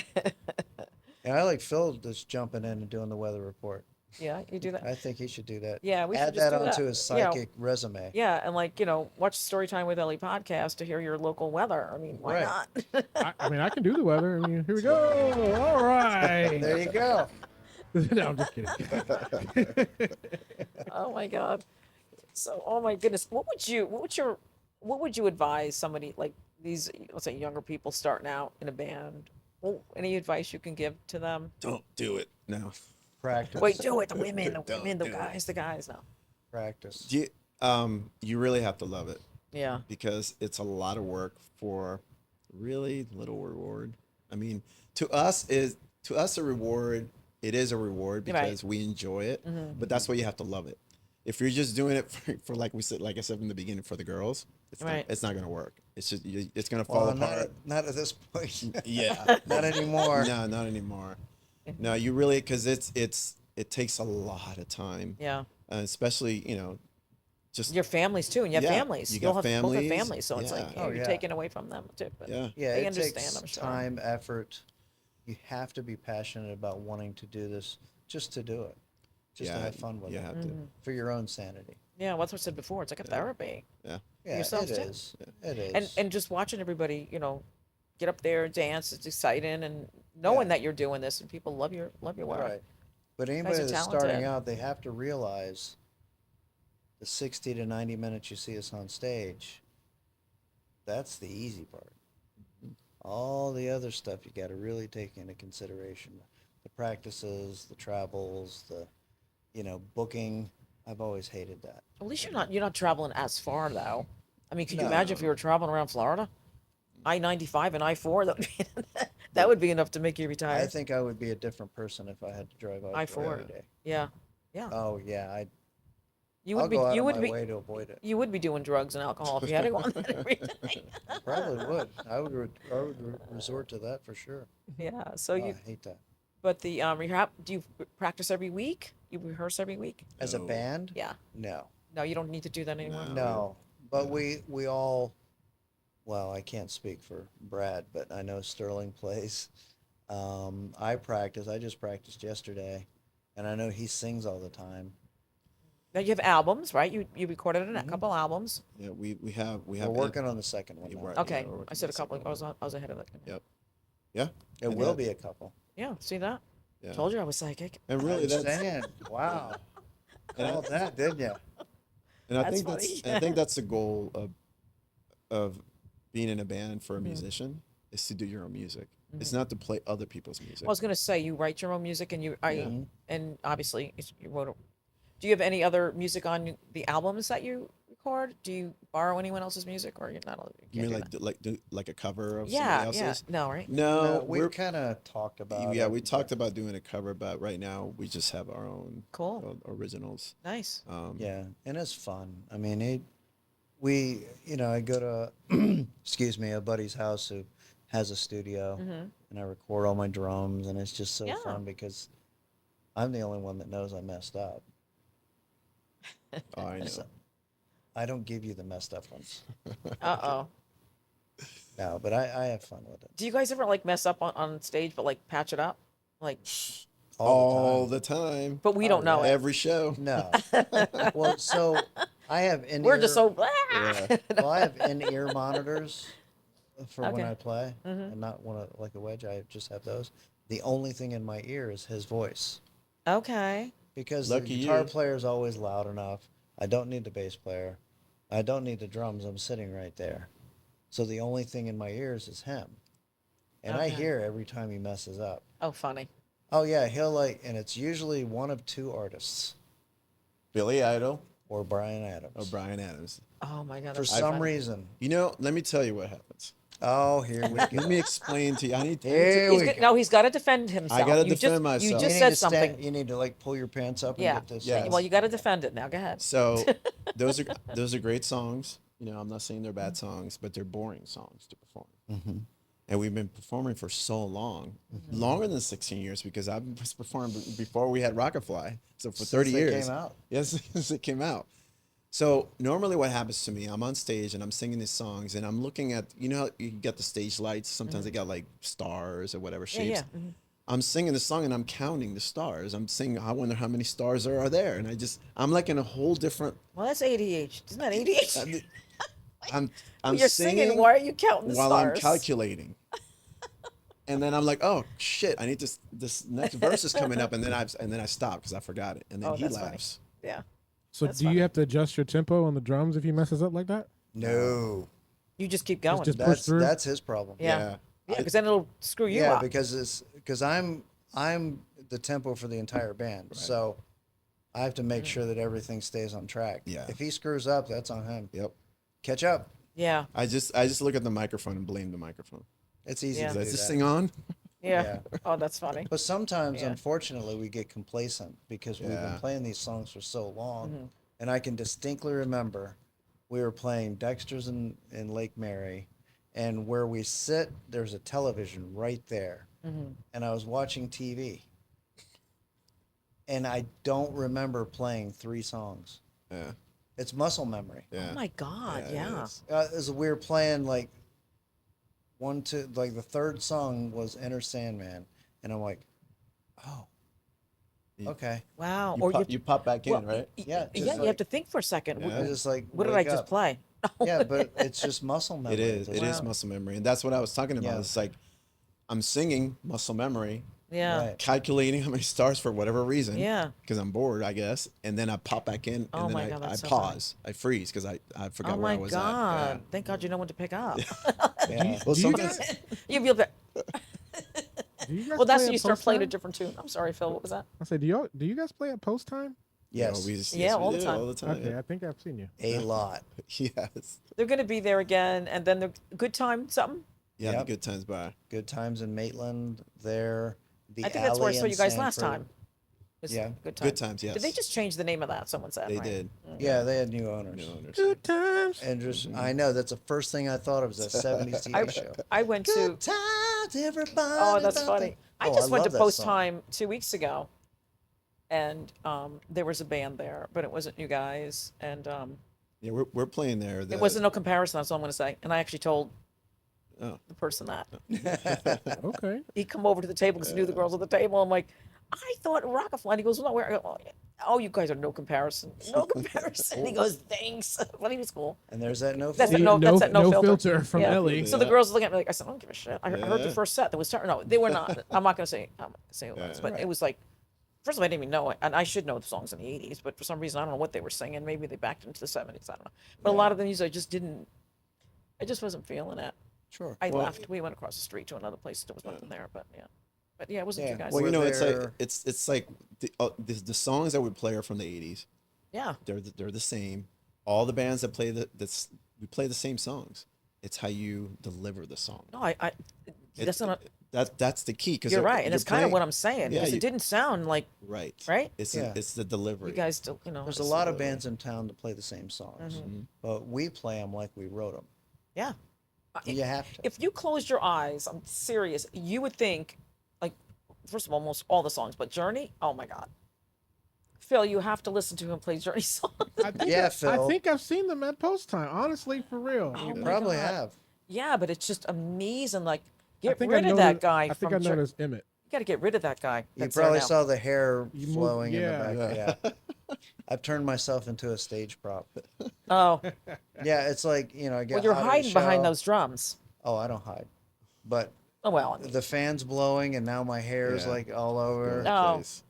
And I like Phil just jumping in and doing the weather report. Yeah, you do that. I think he should do that. Yeah, we should Add just that do onto that. his You know, psychic resume. Yeah, and watch Storytime with Ellie podcast to hear your local weather. I mean, why Right. not? I mean, I can do the weather. I mean, here we go. All right. There you go. No, I'm just kidding. Oh my God. So, oh my goodness, what would you advise somebody like these, let's say, younger people starting out in a band? Well, any advice you can give to them? Don't do it. No. Practice. Wait, do it. The women, Don't the do it. guys, the guys. No. Practice. You really have to love it Yeah. because it's a lot of work for really little reward. I mean, to us a reward. It is a reward Right. because we enjoy it, but that's why you have to love it. If you're just doing it for like I said in the beginning, for the girls, Right. it's not gonna work. It's just it's gonna fall Well, apart. not at this point. Yeah, Not anymore. no, not anymore. No, you really because it takes a lot of time, Yeah. especially just Your families too, and you have Yeah, families. you You'll got have both have families. families, so it's Yeah. like Oh, you're yeah. taking away from them too. But yeah. Yeah, they it understand, takes I'm sure. time, effort. You have to be passionate about wanting to do this just to do it, just to have fun with you it, have to. for your own sanity. Yeah, well, that's what I said before. It's like a therapy. Yeah. Yeah, Yourselves it too. is. It is. And just watching everybody, get up there, dance, it's exciting, and knowing Yeah. that you're doing this and people love your work. right. But anybody are that's starting talented. out, they have to realize the 60 to 90 minutes you see us on stage, that's the easy part. All the other stuff you got to really take into consideration. The practices, the travels, the booking. I've always hated that. At least you're not traveling as far though. I mean, could you No. imagine if you were traveling around Florida? I-95 and I-4, that would be enough to make you I retire. think I would be a different person if I had to drive out I-4. every day. Yeah. Yeah. Oh yeah, You I'll would be go out you of would my be way to avoid it. you would be doing drugs and alcohol if you had to go on that every day. Probably would. I would resort to that for sure. Yeah. So Oh, you I hate that. but the do you practice every week? You rehearse every week? As a No. band? Yeah. No. No, you don't need to do that anymore. No. No. But we all, well, I can't speak for Brad, but I know Sterling plays. I practice. I just practiced yesterday, and I know he sings all the time. Now you have albums, right? You recorded a couple albums. Yeah, we have We're working on the second one. now. Right. Okay. we're working I said on a couple. the second I was ahead of it. Yep. Yeah. It And will that- be a couple. Yeah. See that? Yeah. Told you I was psychic. And really, I'm that's saying, wow. And I- Called that, didn't you? and I That's think funny. I think that's the goal of being in a band Mm-hmm. for a musician is to do your own music. It's not to play other people's music. I was gonna say you write your own music and Mm-hmm. and obviously you wrote. Do you have any other music on the albums that you record? Do you borrow anyone else's music, or you're not? You can't mean do like do like a cover of that? Yeah, somebody yeah. else's? No, right? No, No, we kind of talked about yeah, it, we talked but- about doing a cover, but right now we just have our own Cool. originals. Nice. Yeah, and it's fun. I mean, I go to, excuse me, a buddy's house who has a studio, and I record all my drums, and it's just so Yeah. fun because I'm the only one that knows I messed up. Oh, I know. So, I don't give you the messed up ones. Uh-oh. No, but I have fun with it. Do you guys ever mess up on stage but patch it up? Like, All the time. but we don't know it. Every show. No. Well, so I have in We're just so Well, I have in-ear monitors for when Okay. I play, and not one like a wedge. I just have those. The only thing in my ear is his voice Okay. because Lucky the guitar you. player is always loud enough. I don't need the bass player. I don't need the drums. I'm sitting right there. So the only thing in my ears is him, and I Okay. hear every time he messes up. Oh, funny. Oh yeah, he'll and it's usually one of two artists Billy Idol or Brian Adams. or Brian Adams. Oh my God. For that's so some funny. reason. Let me tell you what happens. Oh, here we Let go. me explain to you. I need to. Here He's we got, go. no, he's got to defend himself. gotta You defend just, myself. You You just You need said to something. You need to pull your pants up and Yeah. get this. Yeah. Well, you got to defend it now. Go ahead. So those are great songs. I'm not saying they're bad songs, but they're boring songs to perform. and we've been performing for so long, longer than 16 years, because I've been performing before we had RockitFly. So for 30 Since they years. came out. Yes, since it came out. So normally what happens to me, I'm on stage and I'm singing these songs and I'm looking at, you know, how you get the stage lights. Sometimes they got like stars or whatever Yeah, shapes. yeah. I'm singing the song and I'm counting the stars. I'm singing, I wonder how many stars there are there. And I'm like in a whole different, Well, that's ADHD. Isn't that ADHD? I'm When you're singing, why are you counting the while stars? I'm calculating. And then I'm like, oh shit, I need this next verse is coming up. And then I stop because I forgot it. And then Oh, he that's funny. laughs. Yeah. So That's do funny. you have to adjust your tempo on the drums if he messes up like that? No, You just keep going. just push through? that's his problem. yeah. Yeah, because then it'll screw you Yeah, up. because I'm the tempo for the entire band, so I have to make sure that everything stays on track. Yeah. If he screws up, that's on him. Yep. Catch up. Yeah. I just look at the microphone and blame the microphone. It's easy Yeah. to do Is this that. thing on? Yeah. Oh, that's funny. But sometimes, Yeah. unfortunately, we get complacent because we've Yeah. been playing these songs for so long. And I can distinctly remember we were playing Dexter's in Lake Mary, and where we sit, there's a television right there. And I was watching TV. And I don't remember playing 3 songs. Yeah. It's muscle memory. Yeah. Oh my God. it Yeah. is. As we were playing like the third song was Enter Sandman, and I'm like, oh, okay, Wow. You, or pop, you pop back in, well, right? Yeah, Yeah. just You have like- to think for a second. Yeah. I just like What did I wake just up. play? Yeah, but it's just muscle memory. It is. It's It like, is Wow. muscle memory, and that's what I was talking about. Yeah. It's like I'm singing muscle memory, Yeah. Right. calculating how many stars for whatever reason. Yeah. Because I'm bored, I guess, and then I pop back in, and Oh then my I, God, I that's so funny. pause, I freeze because I forgot Oh where I my was God. at. Thank God you know when to pick up. Yeah. Well, Do you sometimes guys, You'll be able to. do you guys Well, that's play when you at start post playing a time? different tune. I'm sorry, Phil. What was that? I said, do you guys play at post time? Yes, Yeah, all the do, time. all the time. Okay, I think I've seen you. a lot. Yes. They're going to be there again, and then the good time something. Yeah, Yep. the good times by. Good times in Maitland. There, the I think that's where I alley saw in you guys last Sanford. time. Was Yeah. Good time. Good times, yes. Did they just change the name of that? Someone said. They right? did. Yeah, they had new owners. No owners. Good times. And just, I know that's the first thing I thought of was that '70s TV show. I went to. Good times, everybody. Oh, that's funny. I Oh, just went to love that Post song. Time 2 weeks ago, and there was a band there, but it wasn't you guys, and Yeah, we're playing there. it wasn't no comparison. That's all I'm going to say. And I actually told Oh. the person that Okay. he come over to the table because he knew the girls at the table. I'm like, I thought RockitFly. And he goes, well, no, where? I go, oh, you guys are no comparison. No comparison. He goes, thanks. But he was cool. And there's that no. That's filter. it. No, that's it. No filter. filter from Yeah. Ellie. So the girls were looking at me like, I said, I don't give a shit. I heard the Yeah. first set that was starting. No, they were not. I'm not going to say who it was, but it was like, first of all, I didn't even know it. And I should know the songs in the 80s, but for some reason, I don't know what they were singing. Maybe they backed into the 70s. I don't know. But a lot of the music, I just wasn't feeling it. Sure. I Well- left. We went across the street to another place. There was nothing there, but yeah. But yeah, it wasn't Yeah. you guys. Well, you Were know, it's like there- it's like the songs that we play are from the '80s. Yeah. They're the same. All the bands that play we play the same songs. It's how you deliver the song. No, that's not. That's the key. Because You're right, and that's kind of what I'm saying. Yeah, Because you- it didn't sound like right. right? It's Yeah. it's the delivery. You guys still, There's a lot of bands in town that play the same songs, Mm-hmm. but we play them like we wrote them. Yeah. You have to. If you closed your eyes, I'm serious, you would think, like, first of all, almost all the songs, but Journey, oh my God. Phil, you have to listen to him play Journey songs. I think Yeah, I Phil. think I've seen them at post time. Honestly, for real. Oh You my probably God. have. Yeah, but it's just amazing. Like, I get think rid I of that noticed- guy. I think I from noticed Emmett. You got to get rid of that guy. You that's there probably now. saw the hair You moved- flowing in yeah. the back. Yeah. I've turned myself into a stage prop. Oh, Yeah, it's like, I get well, you're out of the hiding behind show. those drums. Oh, I don't hide. But Oh, well, I mean, the fan's blowing and now my hair is Yeah. like all over. Oh. Place.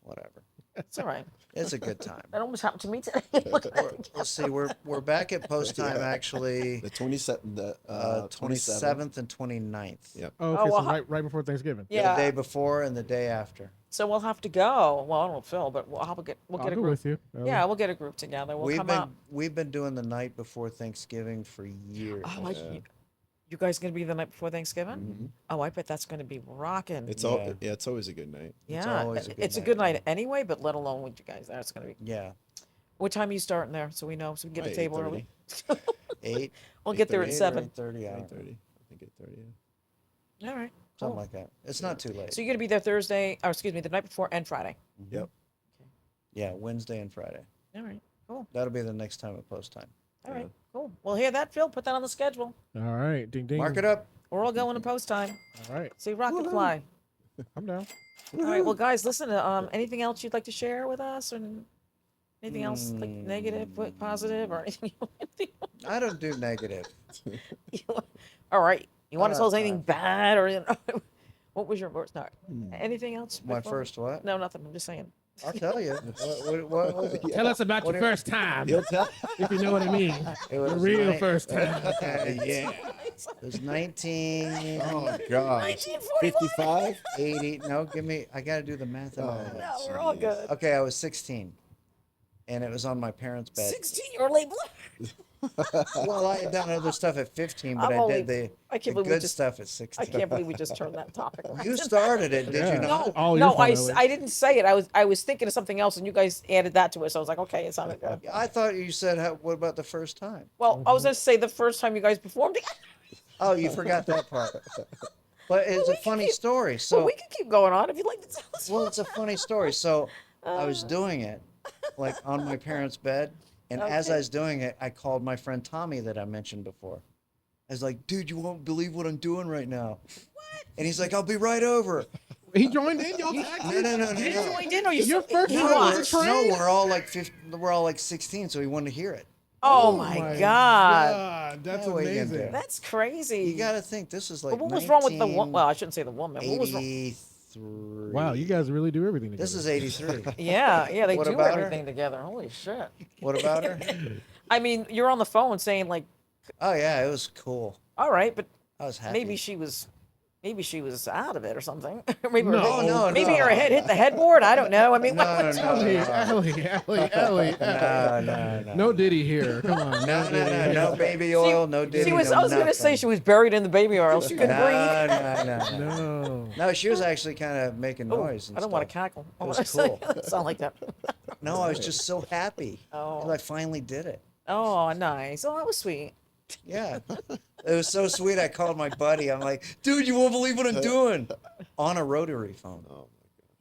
Whatever. it's all right. It's a good time. That almost happened to me today. Let's see, we're back at post time actually The 27th, the 27th and 29th. Yep. Oh, okay, Oh, well, so right before Thanksgiving. Yeah. The day before and the day after. So we'll have to go. Well, I don't know, Phil, but we'll get I'll a go group. with you. Yeah, we'll get a group together. We'll come out. We've been doing the night before Thanksgiving for years. Oh, you guys gonna be the night before Thanksgiving? Oh, I bet that's gonna be rocking. It's Yeah. it's always a good night. Yeah, always a good it's a night. good night anyway. But let alone with you guys, that's gonna be. Yeah. What time are you starting there? So we know, so we can get a table early. 8. We'll get there at 8:30. 7. 8:30 hour. 8:30. I think 8:30. Yeah. All right. something Cool. like that. It's not too late. So you're gonna be there Thursday, or excuse me, the night before and Friday. Yep. Yeah, Wednesday and Friday. All right. Cool. That'll be the next time at post time. All right. Cool. Well, hear that, Phil? Put that on the schedule. All right, ding ding. Mark it up. We're all going to post time. All right, See RockitFly. I'm down. All right. Well, guys, listen. Anything else you'd like to share with us, or anything else like negative, positive, or anything? I don't do negative. All right. You want to tell us Uh, anything bad, or what was your worst? No. Anything else? My before- first what? No, nothing. I'm just saying. I'll tell you. What- Tell us about What your do you- first time, He'll tell. if you know what I mean. It The was real ni- first time. Yeah. It was 1980. Oh gosh. 1941. 55. No, give me. I got to do the math. In my head. No, we're all good. Okay, I was 16, and it was on my parents' bed. 16. You're late. Well, I had done other stuff at 15, but I'm I only- did the I can't the believe we good just- stuff at I 16. can't believe we just turned that topic around. You started it, did Yeah. you not? Oh, No, you're fine, I didn't say it. I was thinking of something else, and you guys added that to it. So I was like, okay, it sounded good. I thought you said, what about the first time? Well, I was gonna say the first time you guys performed together. Oh, you forgot that part. But it's a funny story. Well, So, we can keep going on if you'd like to tell us. well, it's a funny story. So, I was doing it like on my parents' bed, and as I Okay. was doing it, I called my friend Tommy that I mentioned before. I was like, "Dude, you won't believe what I'm doing right now." What? And he's like, "I'll be right over." He joined in. Y'all tagged No, him? no, no, no, You no. joined in, or you Your first he time No, was watched? a train? no, we're all like 50, we're all like 16, so he wanted to hear it. Oh my god, That's Yeah, what are you gonna amazing. do? that's crazy. You got to think this is like. But what was wrong with the woman? Well, I shouldn't say the woman. What was wrong? 83. Wow, you guys really do everything together. This is 83. Yeah, they What do about her? everything together. Holy shit. What about her? I mean, you're on the phone saying like, Oh yeah, it was cool. all right, but I was happy. maybe she was out of it or something. maybe No, her, no, maybe no. her head hit the headboard. I don't know. I mean, No, what- no, Ellie, no. Ellie. No. No Diddy here. Come on. No baby oil, no Diddy, she was. no I was gonna say nothing. she was buried in the baby oil. She couldn't breathe. No. No. No, she was actually kind of making Oh, noise. And I don't want to stuff. cackle. It was cool. Sound like that. No, I was just so happy. Oh. 'Cause I finally did it. Oh, nice. Oh, that was sweet. Yeah. It was so sweet. I called my buddy. I'm like, dude, you won't believe what I'm doing. On a rotary phone.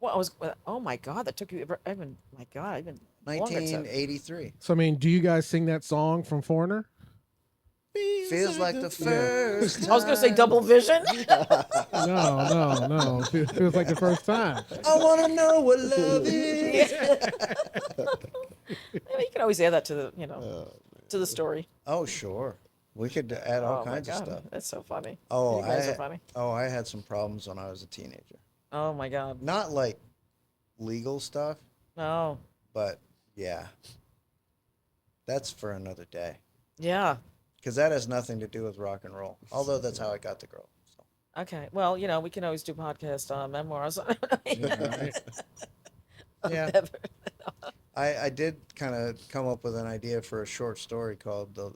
Well, I was. Oh my God, that took you. Even my God, even longer. 1983. So I mean, do you guys sing that song from Foreigner? Feels like the first I was gonna say double vision. No. Feels like the first time. I want to know what love is. You can always add that to the, to the story. Oh, sure. We could add all Oh my kinds of God, stuff. that's so funny. Oh, you guys are funny. I had some problems when I was a teenager. Oh my God. Not like legal stuff, No. but yeah. That's for another day. Yeah. Because that has nothing to do with rock and roll. Although that's how I got the girl. So. Okay. Well, we can always do podcast memoirs. Yeah. I did kind of come up with an idea for a short story called The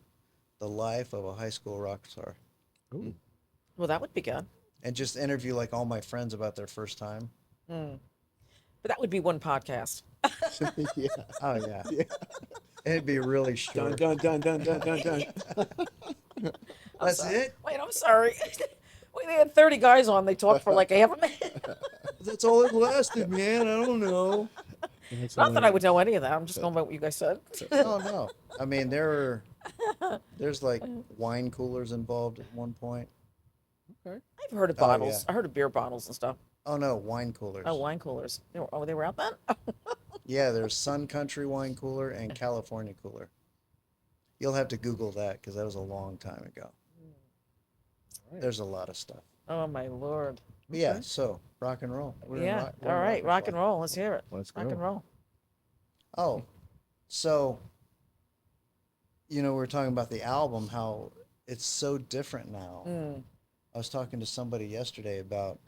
Life of a High School Rock Star. Ooh. Well, that would be good. And just interview like all my friends about their first time. But that would be one podcast. Yeah. Oh, yeah. It'd be really Dun short. dun dun dun dun dun dun. That's sorry. it? Wait, I'm sorry. Wait, they had 30 guys on. They talked for like a half a minute. That's all it lasted, man. I don't know. That's Not that I hilarious. would know any of that. I'm just going by what you guys said. Oh, no. I mean, there's like wine coolers involved at one point. Okay. I've heard of Oh, bottles. yeah. I heard of beer bottles and stuff. Oh, no, wine coolers. Oh, wine coolers. They were out then? Yeah, there's Sun Country wine cooler and California cooler. You'll have to Google that because that was a long time ago. Right. There's a lot of stuff. Oh, my Lord. But yeah, so rock and roll. We're in Yeah. we're All in right. Rock and RockitFly. roll. Let's hear it. Let's Rock and go. roll. Oh, so, we were talking about the album, how it's so different now. I was talking to somebody yesterday about,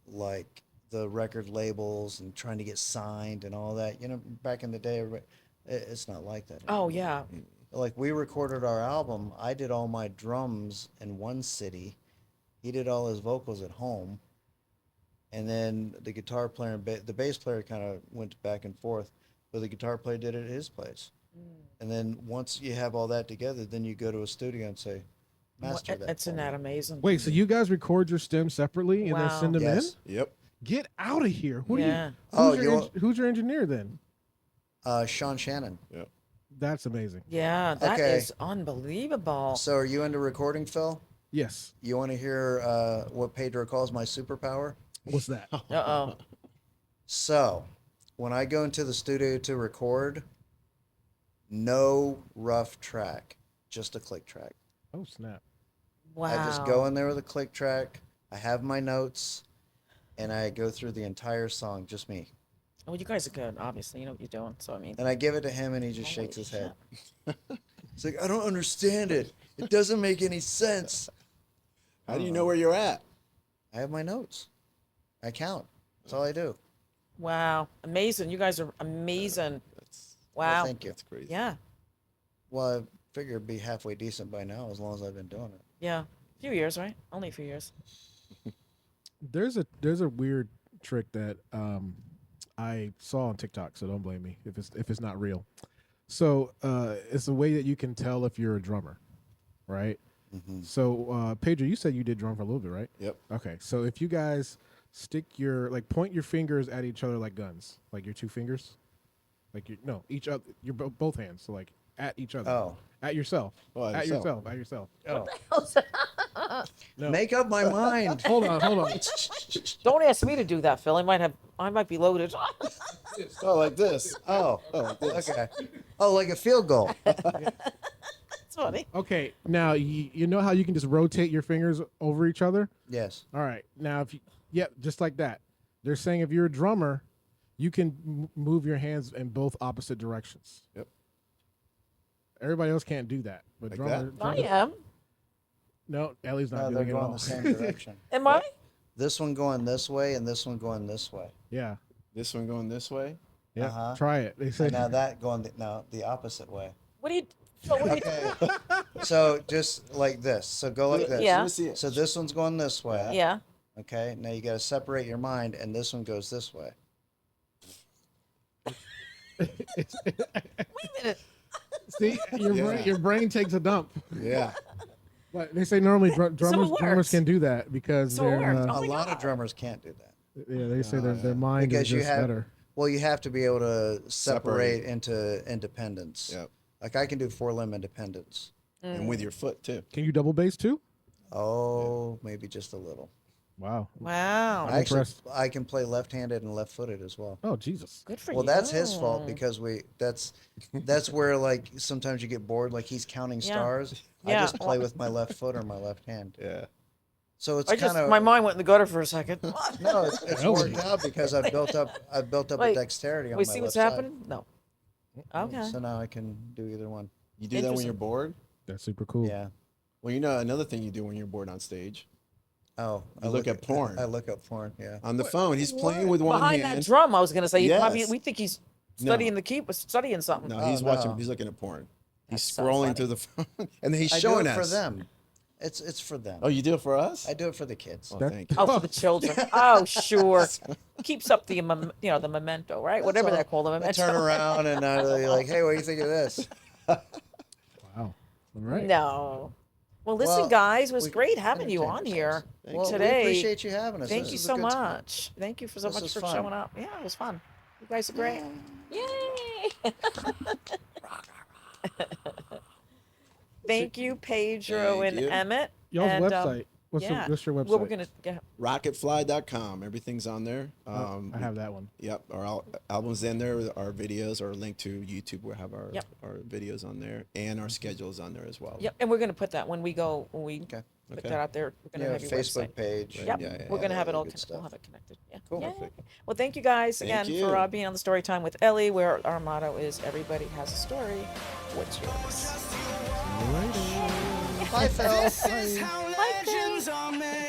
like, the record labels and trying to get signed and all that. Back in the day, it's not like that Oh, anymore. yeah. Like, we recorded our album. I did all my drums in one city. He did all his vocals at home. And then the guitar player and the bass player kind of went back and forth, but the guitar player did it at his place. And then once you have all that together, then you go to a studio and say, Master that. Isn't for me. that amazing? Wait, so you guys record your stems separately and then Wow. send them Yes. Yep. in? Get out of here! What Yeah. Oh, are you? Who's your engineer then? Sean Shannon. Yep. That's amazing. Yeah, that is Okay. unbelievable. So are you into recording, Phil? Yes. You want to hear what Pedro calls my superpower? What's that? Uh-oh. So, when I go into the studio to record, no rough track, just a click track. Oh snap! Wow. I just go in there with a click track. I have my notes, and I go through the entire song, just me. Well, you guys are good. Obviously, you know what you're doing. So I mean, And I give it to him, and he just Holy shakes his shit. head. He's like, I don't understand it. It doesn't make any sense. How do you know where you're at? I have my notes. I count. That's all I do. wow, amazing. You guys are amazing. That's Wow. Thank you. that's crazy. Yeah, Well, I figure it'd be halfway decent by now, as long as I've been doing it. yeah. A few years, right? Only a few years. There's a weird trick that I saw on TikTok, so don't blame me if it's not real. So it's a way that you can tell if you're a drummer, right? Mm-hmm. So Pedro, you said you did drum for a little bit, right? Yep. Okay, so if you guys point your fingers at each other like guns, like your two fingers, like each other, both hands, so like at each other, Oh. at yourself, Oh, at at yourself. yourself. Oh. No. Make up my mind. Hold on. Don't ask me to do that, Phil. I might be loaded. Oh, like this. Oh, like this. okay. Oh, like a field goal. It's funny. Okay, now you know how you can just rotate your fingers over each other. Yes. All right. Now, just like that. They're saying if you're a drummer, you can move your hands in both opposite directions. Yep. Everybody else can't do that. But Like drummer, I drummer- am. No, Ellie's not No, they're doing it at going all. the same direction. Am I? This one going this way and this one going this way. Yeah. This one going this way. Yeah. Uh-huh. Try it. They say And now that going the opposite way. What do you? Phil, what do you? Okay. So just like this. So go like this. Yeah. Let me see it. So this one's going this way. Yeah. Okay. Now you got to separate your mind, and this one goes this way. Wait a minute. see your brain takes a dump. Yeah. But they say normally drummers works. can do that because So it they're works. Oh A my lot God. of drummers can't do that. yeah they say their mind Because is you just have better. Well, you have to be able to separate Separate. into independence. Yep. Like I can do 4-limb independence. And with your foot too. Can you double bass too? Oh, maybe just a little. Wow. Wow. I actually impressed. I can play left-handed and left-footed as well. Oh Jesus. Good for Well, you. that's his fault because that's where like sometimes you get bored, like he's counting Yeah. stars. Yeah. I just play with my left foot or my left hand. Yeah. So it's I just kind of my mind went in the gutter for a second. no, it's Ellie. worked out because I've built up a Wait, dexterity on We my see left what's side. happening? No. Okay. So now I can do either one. You do that when Interesting. you're bored. That's super cool. Yeah. Well, you know another thing you do when you're bored on stage. Oh, You look at porn. I look up porn. Yeah. On the phone, he's playing with one Behind hand. that drum, I was gonna say. He probably, Yes. we think he's No. studying studying something. No, Oh, he's watching. no. He's looking at porn. He's That's so scrolling funny. through the phone, and then he's I do showing it for us. them. It's for them. Oh, you do it for us? I do it for the kids. Well, That- thank you. Oh, for the children. Oh, sure. Keeps up the the memento, right? Whatever That's they're all. called, the I memento. turn around and I'm like, hey, what do you think of this? Wow. All right. No. Well, listen, Well, guys, it was we great having you entertained on here ourselves. Thank Well, today. we appreciate you having us. Thank This you is a so good spot. much. Thank you so This much was for fun. showing up. Yeah, it was fun. You guys are great. Yay! Thank you, Pedro Thank and you. Emmett. Y'all's And, website. What's yeah. what's your website? Well, we're gonna get. RockitFly.com. Everything's on there. I have that one. Yep, our albums in there. Our videos are linked to YouTube. We'll have our Yep. our videos on there, and our schedules on there as well. Yep, and we're gonna put that when we Okay. put Okay. that out there. We're gonna Yeah, have your Facebook website. page. Yep, Yeah, yeah, we're yeah, gonna have it all all. good We'll stuff. have it connected. Yeah. Cool. Yay. Perfect. Well, thank you guys Thank again you. for being on the Storytime with Ellie, where our motto is "Everybody has a story. What's yours?" Bye, Phil. This is how legends are made.